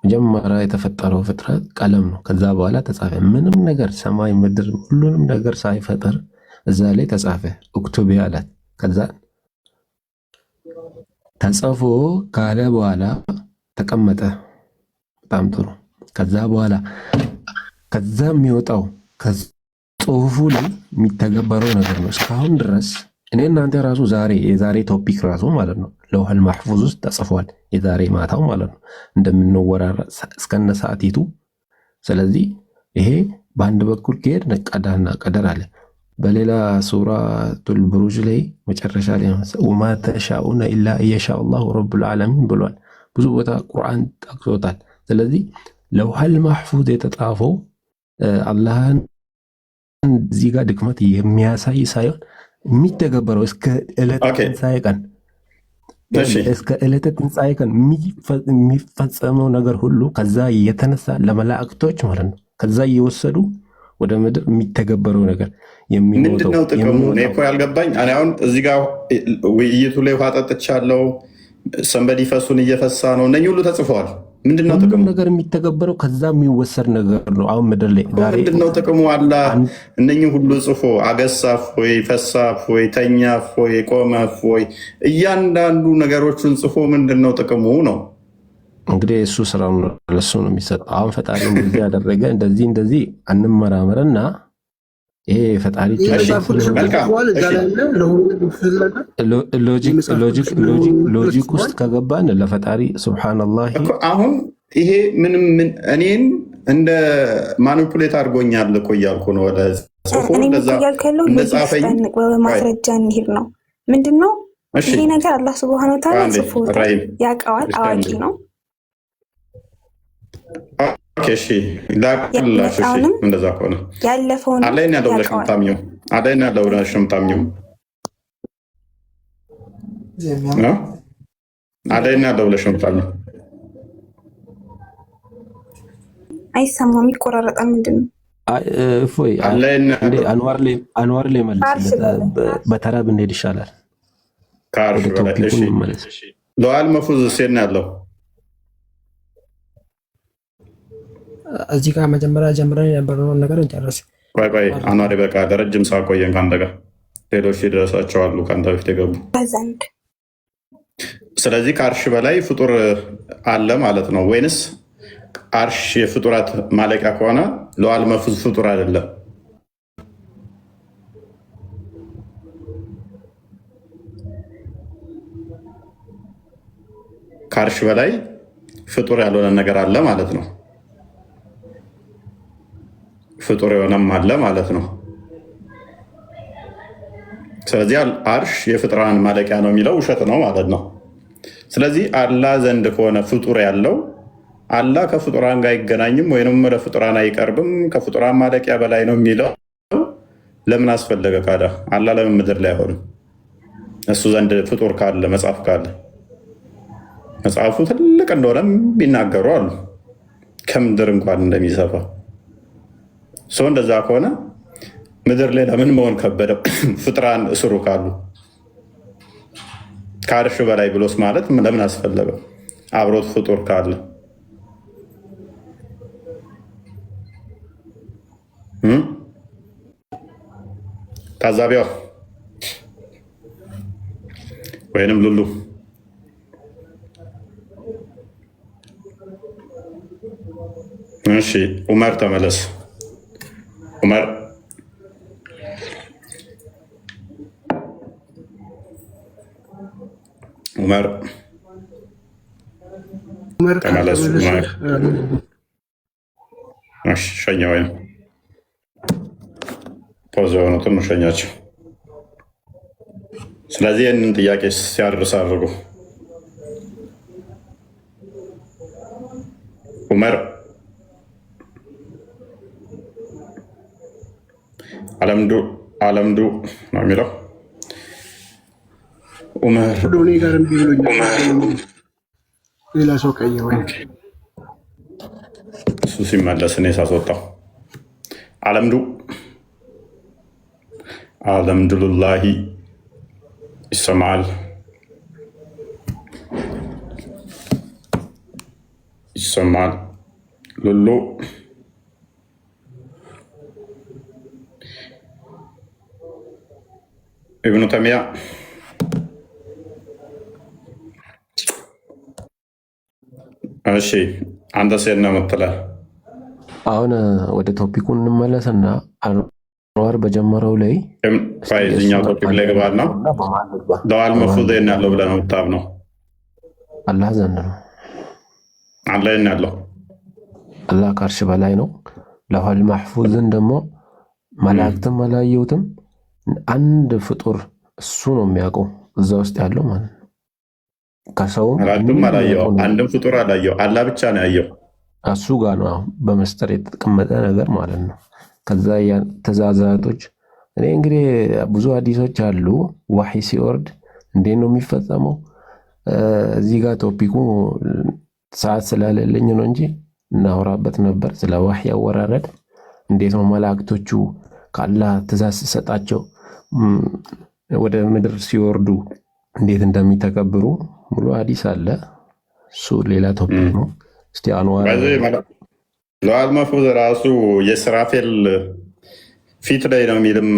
መጀመሪያ የተፈጠረው ፍጥረት ቀለም ነው። ከዛ በኋላ ተጻፈ። ምንም ነገር ሰማይ ምድር ሁሉንም ነገር ሳይፈጠር እዛ ላይ ተጻፈ። ኡክቱቢ አላት። ከዛ ተጽፎ ካለ በኋላ ተቀመጠ። በጣም ጥሩ። ከዛ በኋላ ከዛ የሚወጣው ጽሁፉ ላይ የሚተገበረው ነገር ነው። እስካሁን ድረስ እኔ እናንተ ራሱ የዛሬ ቶፒክ ራሱ ማለት ነው ለውሃል መህፉዝ ውስጥ ተጽፏል። የዛሬ ማታው ማለት ነው እንደምንወራራ እስከነ ሰዓቲቱ። ስለዚህ ይሄ በአንድ በኩል ከሄድ ቀዳና ቀደር አለ። በሌላ ሱረቱል ቡሩጅ ላይ መጨረሻ ላይ ወማ ተሻኡነ ኢላ ኢየሻእ አላሁ ረቡል ዓለሚን ብሏል። ብዙ ቦታ ቁርአን ጠቅሶታል። ስለዚህ ለውሃል መህፉዝ የተጻፈው አላህን እዚህ ጋር ድክመት የሚያሳይ ሳይሆን የሚተገበረው እስከ ዕለተ ትንሣኤ ቀን እስከ ዕለተ ትንሣኤ ቀን የሚፈጸመው ነገር ሁሉ ከዛ የተነሳ ለመላእክቶች ማለት ነው ከዛ እየወሰዱ ወደ ምድር የሚተገበረው ነገር ምንድነው ጥቅሙ? እኔ እኮ ያልገባኝ እኔ አሁን እዚህ ጋር ውይይቱ ላይ ውሃ ጠጥቻለሁ፣ ሰንበዲ ፈሱን እየፈሳ ነው፣ እነኚህ ሁሉ ተጽፈዋል። ምንድነው ጥቅሙ? ነገር የሚተገበረው ከዛ የሚወሰድ ነገር ነው። አሁን ምድር ላይ ምንድነው ጥቅሙ? አላህ እነኚህ ሁሉ ጽፎ አገሳፍ ወይ ፈሳፍ ወይ ተኛፍ ወይ ቆመፍ ወይ እያንዳንዱ ነገሮችን ጽፎ ምንድነው ጥቅሙ ነው? እንግዲህ እሱ ስራ ለሱ ነው የሚሰጠው። አሁን ፈጣሪ እንደዚህ ያደረገ እንደዚህ አንመራመርና ይሄ ፈጣሪ ሎጂክ ውስጥ ከገባን ለፈጣሪ ሱብሃነላህ። አሁን ይሄ ምንም እኔን እንደ ማኒፑሌት አድርጎኛል እኮ እያልኩ ነው። ወደ ጽፎ እንደጻፈኝ ማስረጃ እንሂድ ነው። ምንድን ነው ይሄ ነገር? አላህ ሱብሃነሁ ወተዓላ ጽፎታል፣ ያውቀዋል፣ አዋቂ ነው። እሺ ላቅላሽ። እሺ እንደዛ ከሆነ ያለፈውን አለኝ ያለው ብለሽ የምታምኚው አለኝ ያለው ብለሽ የምታምኚው አለኝ ያለው ብለሽ የምታምኚው አይሰማም፣ ይቆራረጣል። ምንድን ነው? እፎይ አንዋር ላይ መልስ። በተራ ብንሄድ ይሻላል። ለውሃል መህፉዝ ሴት ነው ያለው እዚህ ጋር መጀመሪያ ጀምረን የነበረውን ነገር እንጨርስ። ቆይ አኗሪ በቃ ለረጅም ሰዓት ቆየን ከአንተ ጋር። ሌሎች ሊደረሳቸው አሉ ከአንተ በፊት የገቡ። ስለዚህ ከአርሽ በላይ ፍጡር አለ ማለት ነው ወይንስ አርሽ የፍጡራት ማለቂያ ከሆነ ለዋል መፍዙዝ ፍጡር አይደለም? ከአርሽ በላይ ፍጡር ያልሆነ ነገር አለ ማለት ነው። ፍጡር የሆነም አለ ማለት ነው። ስለዚህ አርሽ የፍጡራን ማለቂያ ነው የሚለው ውሸት ነው ማለት ነው። ስለዚህ አላህ ዘንድ ከሆነ ፍጡር ያለው አላህ ከፍጡራን ጋር አይገናኝም ወይም ወደ ፍጡራን አይቀርብም፣ ከፍጡራን ማለቂያ በላይ ነው የሚለው ለምን አስፈለገ? ካዳ አላህ ለምን ምድር ላይ አይሆንም? እሱ ዘንድ ፍጡር ካለ መጽሐፍ ካለ መጽሐፉ ትልቅ እንደሆነም ቢናገሩ አሉ፣ ከምድር እንኳን እንደሚሰፋ ሰው። እንደዛ ከሆነ ምድር ላይ ለምን መሆን ከበደው? ፍጡራን እስሩ ካሉ ከአርሽ በላይ ብሎስ ማለት ለምን አስፈለገው? አብሮት ፍጡር ካለ ታዛቢዋ ወይንም ሉሉ እሺ፣ ዑመር ተመለስ። ዑመር ተመለስ። ሸኛ ወይም ፖዝ የሆኑትን ሸኛቸው። ስለዚህ ይህንን ጥያቄ ሲያደርስ አድርጉ። ዑመር አለምዱ ነው የሚለው። ዑመር ሌላ ሰው ቀየ ወይ እሱ ሲመለስ እኔ ሳስወጣው አልሐምዱሊላሂ ይሰማል ሉሉ ኢብኑ ተይሚያ እሺ፣ አንተ ሴት ነው የምትለው። አሁን ወደ ቶፒኩ እንመለስና አንዋር በጀመረው ላይ እዚኛው ቶፒክ ላይ ገባል ነው ለዋል መፍዙዝ ያለው ብለህ ነው የምታምነው? አላህ ዘንድ ነው። አላህ ያለው አላህ ከአርሽ በላይ ነው። ለዋል መሕፉዝን ደግሞ መላእክትም አላየሁትም። አንድ ፍጡር እሱ ነው የሚያውቀው እዛ ውስጥ ያለው ማለት ነው። ከሰውም አላየው፣ አንድም ፍጡር አላየው፣ አላህ ብቻ ነው ያየው። እሱ ጋር ነው በመስጠር የተቀመጠ ነገር ማለት ነው። ከዛ ትእዛዛቶች እኔ እንግዲህ ብዙ ሀዲሶች አሉ። ዋሂ ሲወርድ እንዴት ነው የሚፈጸመው? እዚህ ጋር ቶፒኩ ሰዓት ስለሌለኝ ነው እንጂ እናወራበት ነበር ስለ ዋሂ አወራረድ። እንዴት ነው መላእክቶቹ ከአላህ ትእዛዝ ሲሰጣቸው ወደ ምድር ሲወርዱ እንዴት እንደሚተከብሩ ሙሉ ሀዲስ አለ። እሱ ሌላ ቶፒክ ነው። እስቲ አንዋር ለዋል መፍዙዝ ራሱ የስራፌል ፊት ላይ ነው የሚልም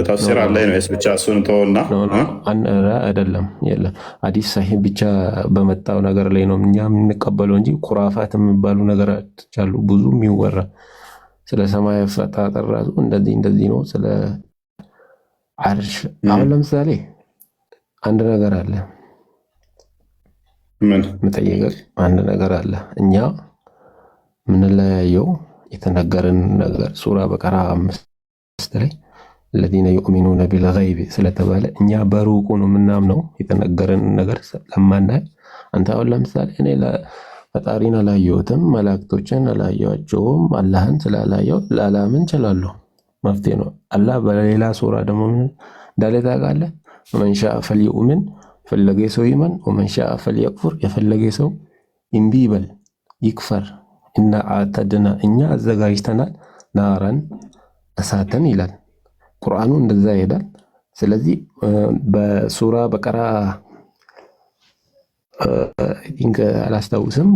ተፍሲር አለ ነው ብቻ እሱን ተወና አይደለም። የለም ሀዲስ ሳሂህ ብቻ በመጣው ነገር ላይ ነው እኛ የምንቀበለው እንጂ ኩራፋት የሚባሉ ነገሮች አሉ ብዙ የሚወራ ስለ ሰማይ አፈጣጠር ራሱ እንደዚህ ነው። ስለ አርሽ አሁን ለምሳሌ አንድ ነገር አለ። ምን መጠየቅ አንድ ነገር አለ። እኛ ምንለያየው የተነገረን ነገር ሱራ በቀራ 5 ላይ الذين يؤمنون بالغيب ስለተባለ እኛ በሩቁ ነው የምናምነው የተነገረን ነገር ለማናይ። አንተ አሁን ለምሳሌ እኔ ፈጣሪን አላየሁትም፣ መላእክቶችን አላየኋቸውም፣ አላህን ስላላየው ላላምን እችላለሁ። መፍትሄ ነው። አላህ በሌላ ሱራ ደግሞ እንዳለ ታውቃለህ? ወመን ሻአ ፈልዩእምን ፈለገ ሰው ይመን፣ ወመን ሻአ ፈልየክፉር የፈለገ ሰው እምቢ ይበል ይክፈር። እና አተድና እኛ አዘጋጅተናል ናራን እሳትን ይላል ቁርአኑ፣ እንደዛ ይሄዳል። ስለዚህ በሱራ በቀራ ቲንክ አላስታውስም።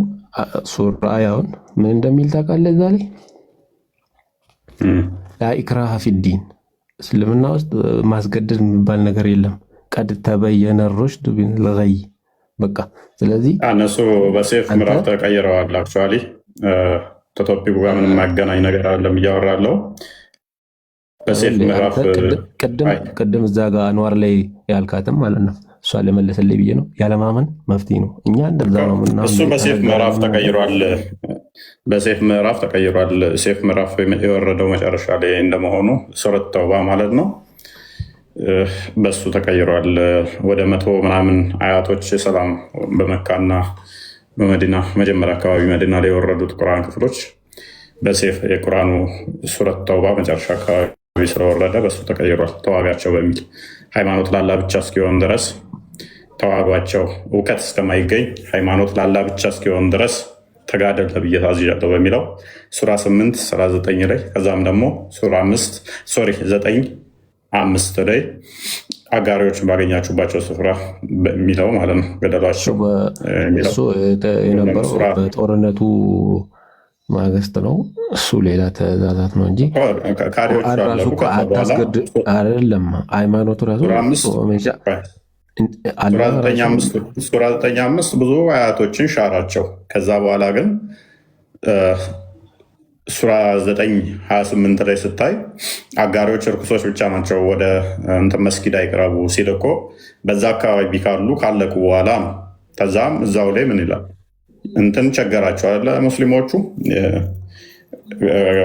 ሱራ ያውን ምን እንደሚል ታውቃለህ? እዛ ላይ ላኢክራሃ ፊዲን እስልምና ውስጥ ማስገደድ የሚባል ነገር የለም። ቀድ ተበየነ ሩሽድ ሚነል ገይ በቃ። ስለዚህ እነሱ በሴፍ ምዕራፍ ተቀይረዋል። አክቹዋሊ ከቶፒኩ ጋር ምንም የማያገናኝ ነገር አለም እያወራለሁ። በሴፍ ምዕራፍ ቅድም እዛ ጋር አንዋር ላይ ያልካትም ማለት ነው እሷ ለመለሰልኝ ብዬ ነው። ያለማመን መፍትሄ ነው። እኛ እንደዛ ነው ምናምን። እሱ በሴፍ ምዕራፍ ተቀይሯል። በሴፍ ምዕራፍ ተቀይሯል። ሴፍ ምዕራፍ የወረደው መጨረሻ ላይ እንደመሆኑ ሱረት ተውባ ማለት ነው። በሱ ተቀይሯል። ወደ 100 ምናምን አያቶች ሰላም በመካና በመዲና መጀመሪያ አካባቢ መዲና ላይ የወረዱት ቁርአን ክፍሎች በሴፍ የቁርአኑ ሱረት ተውባ መጨረሻ አካባቢ ስለወረደ በሱ ተቀይሯል። ተዋጋቸው በሚል ሃይማኖት ላላ ብቻ እስኪሆን ድረስ ተዋጓቸው፣ እውቀት እስከማይገኝ ሃይማኖት ላላ ብቻ እስኪሆን ድረስ ተጋደል ተብዬ ታዝዣለሁ በሚለው ሱራ 8 ሱራ 9 ላይ ከዛም ደግሞ ሱራ 9 ላይ አጋሪዎችን ባገኛችሁባቸው ስፍራ የሚለው ማለት ነው ገደሏቸው። እሱ የነበረው በጦርነቱ ማግስት ነው። እሱ ሌላ ትእዛዛት ነው እንጂ ራሱ አታስገድ አይደለም። ሃይማኖቱ ራሱ ሱራ 9:5 ብዙ አያቶችን ሻራቸው። ከዛ በኋላ ግን ሱራ 9:28 ላይ ስታይ አጋሪዎች እርኩሶች ብቻ ናቸው ወደ እንትን መስጊድ አይቅረቡ ሲል እኮ በዛ አካባቢ ካሉ ካለቁ በኋላ ነው። ከዛም እዛው ላይ ምን ይላል እንትን ቸገራቸዋል ሙስሊሞቹ።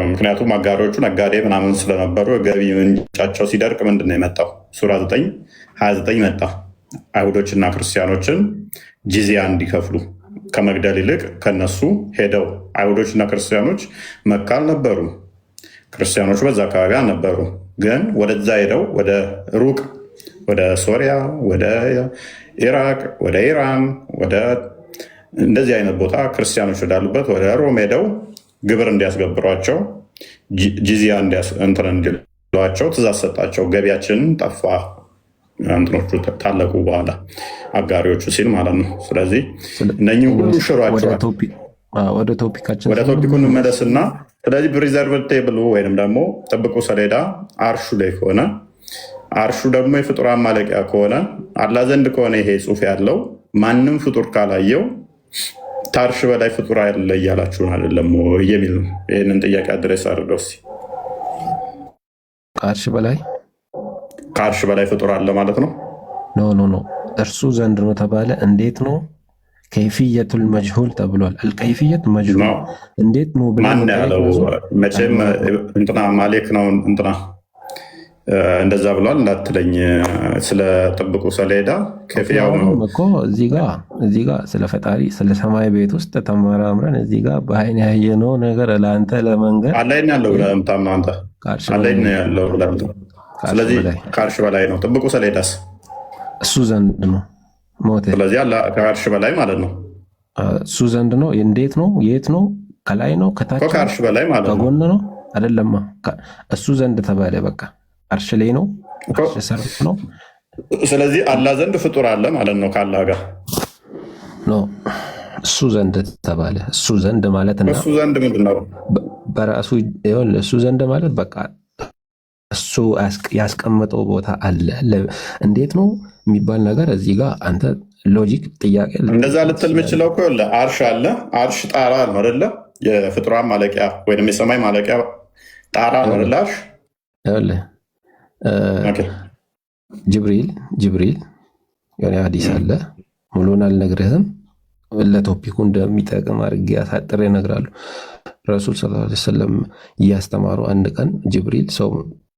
ምክንያቱም አጋሪዎቹ ነጋዴ ምናምን ስለነበሩ ገቢ ምንጫቸው ሲደርቅ ምንድነው የመጣው? ሱራ 9:29 መጣ። አይሁዶችና ክርስቲያኖችን ጂዚያ እንዲከፍሉ ከመግደል ይልቅ ከነሱ ሄደው አይሁዶችና ክርስቲያኖች መካ አልነበሩ፣ ክርስቲያኖቹ በዛ አካባቢ አልነበሩ። ግን ወደዛ ሄደው ወደ ሩቅ ወደ ሶሪያ፣ ወደ ኢራቅ፣ ወደ ኢራን፣ ወደ እንደዚህ አይነት ቦታ ክርስቲያኖች ወዳሉበት ወደ ሮም ሄደው ግብር እንዲያስገብሯቸው ጂዚያ እንትን እንዲሏቸው ትእዛዝ ሰጣቸው። ገቢያችንን ጠፋ እንትኖቹ ታለቁ በኋላ አጋሪዎቹ ሲል ማለት ነው። ስለዚህ እነኚህ ሁሉ ሽሯቸዋል። ወደ ቶፒካችን ወደ ቶፒኩ እንመለስና ስለዚህ ፕሪዘርቭድ ቴብሉ ወይም ደግሞ ጥብቁ ሰሌዳ አርሹ ላይ ከሆነ አርሹ ደግሞ የፍጡራን ማለቂያ ከሆነ አላህ ዘንድ ከሆነ ይሄ ጽሑፍ ያለው ማንም ፍጡር ካላየው ታርሽ በላይ ፍጡር አለ እያላችሁን አይደለም የሚል ነው። ይህንን ጥያቄ አድሬስ አድርገው እስኪ። ከአርሽ በላይ ፍጡር አለ ማለት ነው? ኖ እርሱ ዘንድ ነው ተባለ። እንዴት ነው? ከይፍየቱል መጅሁል ተብሏል። አልከይፍየት መጅሁል እንዴት ነው ማን ያለው? መቼም እንትና ማሌክ ነው እንትና እንደዛ ብሏል እንዳትለኝ። ስለ ጥብቁ ሰሌዳ ከፍያው ነው እኮ እዚህ ጋር ስለ ፈጣሪ ስለ ሰማይ ቤት ውስጥ ተመራምረን እዚህ ጋር በአይን ያየነው ነገር ለአንተ ለመንገር አላይን ያለው ለምታምነው አንተ አላይን ያለው። ስለዚህ ከአርሽ በላይ ነው። ጥብቁ ሰሌዳስ እሱ ዘንድ ነው ሞት። ስለዚህ ከአርሽ በላይ ማለት ነው። እሱ ዘንድ ነው። እንዴት ነው? የት ነው? ከላይ ነው? ከታች? ከአርሽ በላይ ማለት ነው። ከጎን ነው? አይደለማ። እሱ ዘንድ ተባለ። በቃ አርሽ ላይ ነው። አርሽ ስር ነው። ስለዚህ አላህ ዘንድ ፍጡር አለ ማለት ነው። ከአላህ ጋር ነው። እሱ ዘንድ ተባለ። እሱ ዘንድ ማለት እና እሱ ዘንድ ምንድን ነው? በራሱ እሱ ዘንድ ማለት በቃ እሱ ያስቀመጠው ቦታ አለ። እንዴት ነው የሚባል ነገር እዚህ ጋር አንተ ሎጂክ ጥያቄ እንደዛ ልትል የምችለው እኮ አርሽ አለ። አርሽ ጣራ ነው አይደለ? የፍጡራን ማለቂያ ወይም የሰማይ ማለቂያ ጣራ ነው አይደለ? አርሽ ጅብሪል የሆነ ሀዲስ አለ። ሙሉን አልነግርህም፣ ለቶፒኩ እንደሚጠቅም አድርጌ አሳጥሬ እነግራለሁ። ረሱል ሰለላሁ ዐለይሂ ወሰለም እያስተማሩ አንድ ቀን ጅብሪል ሰው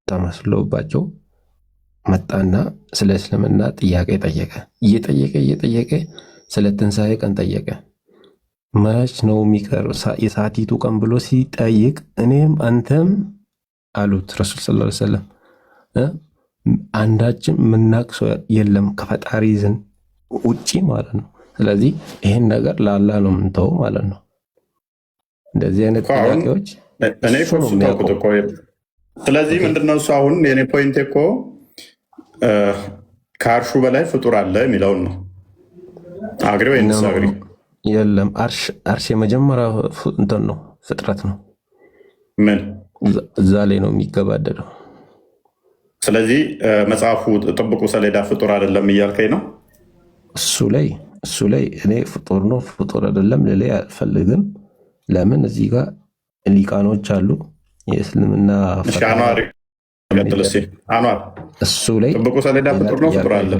ተመስሎባቸው መጣና ስለ እስልምና ጥያቄ ጠየቀ። እየጠየቀ ስለ ትንሣኤ ቀን ጠየቀ። መች ነው የሚቀር የሳቲቱ ቀን ብሎ ሲጠይቅ እኔም አንተም አሉት ረሱል ሰለላሁ ዐለይሂ ወሰለም አንዳችን ምናቅ ሰው የለም ከፈጣሪ ዘንድ ውጪ ማለት ነው። ስለዚህ ይህን ነገር ለአላህ ነው የምንተው ማለት ነው። እንደዚህ አይነት ጥያቄዎች እኔ ታውቁት እኮ። ስለዚህ ምንድነው እሱ አሁን የኔ ፖይንት እኮ ከአርሹ በላይ ፍጡር አለ የሚለውን ነው። አግሪ ወይ አግሪ የለም። አርሽ የመጀመሪያ እንትን ነው ፍጥረት ነው። ምን እዛ ላይ ነው የሚገባደደው። ስለዚህ መጽሐፉ ጥብቁ ሰሌዳ ፍጡር አይደለም እያልከኝ ነው? እሱ ላይ እኔ ፍጡር ነው ፍጡር አይደለም ልላይ አልፈልግም። ለምን እዚህ ጋር ሊቃኖች አሉ የእስልምና አኗር እሱ ላይ ጥብቁ ሰሌዳ ፍጡር ነው ፍጡር አለ።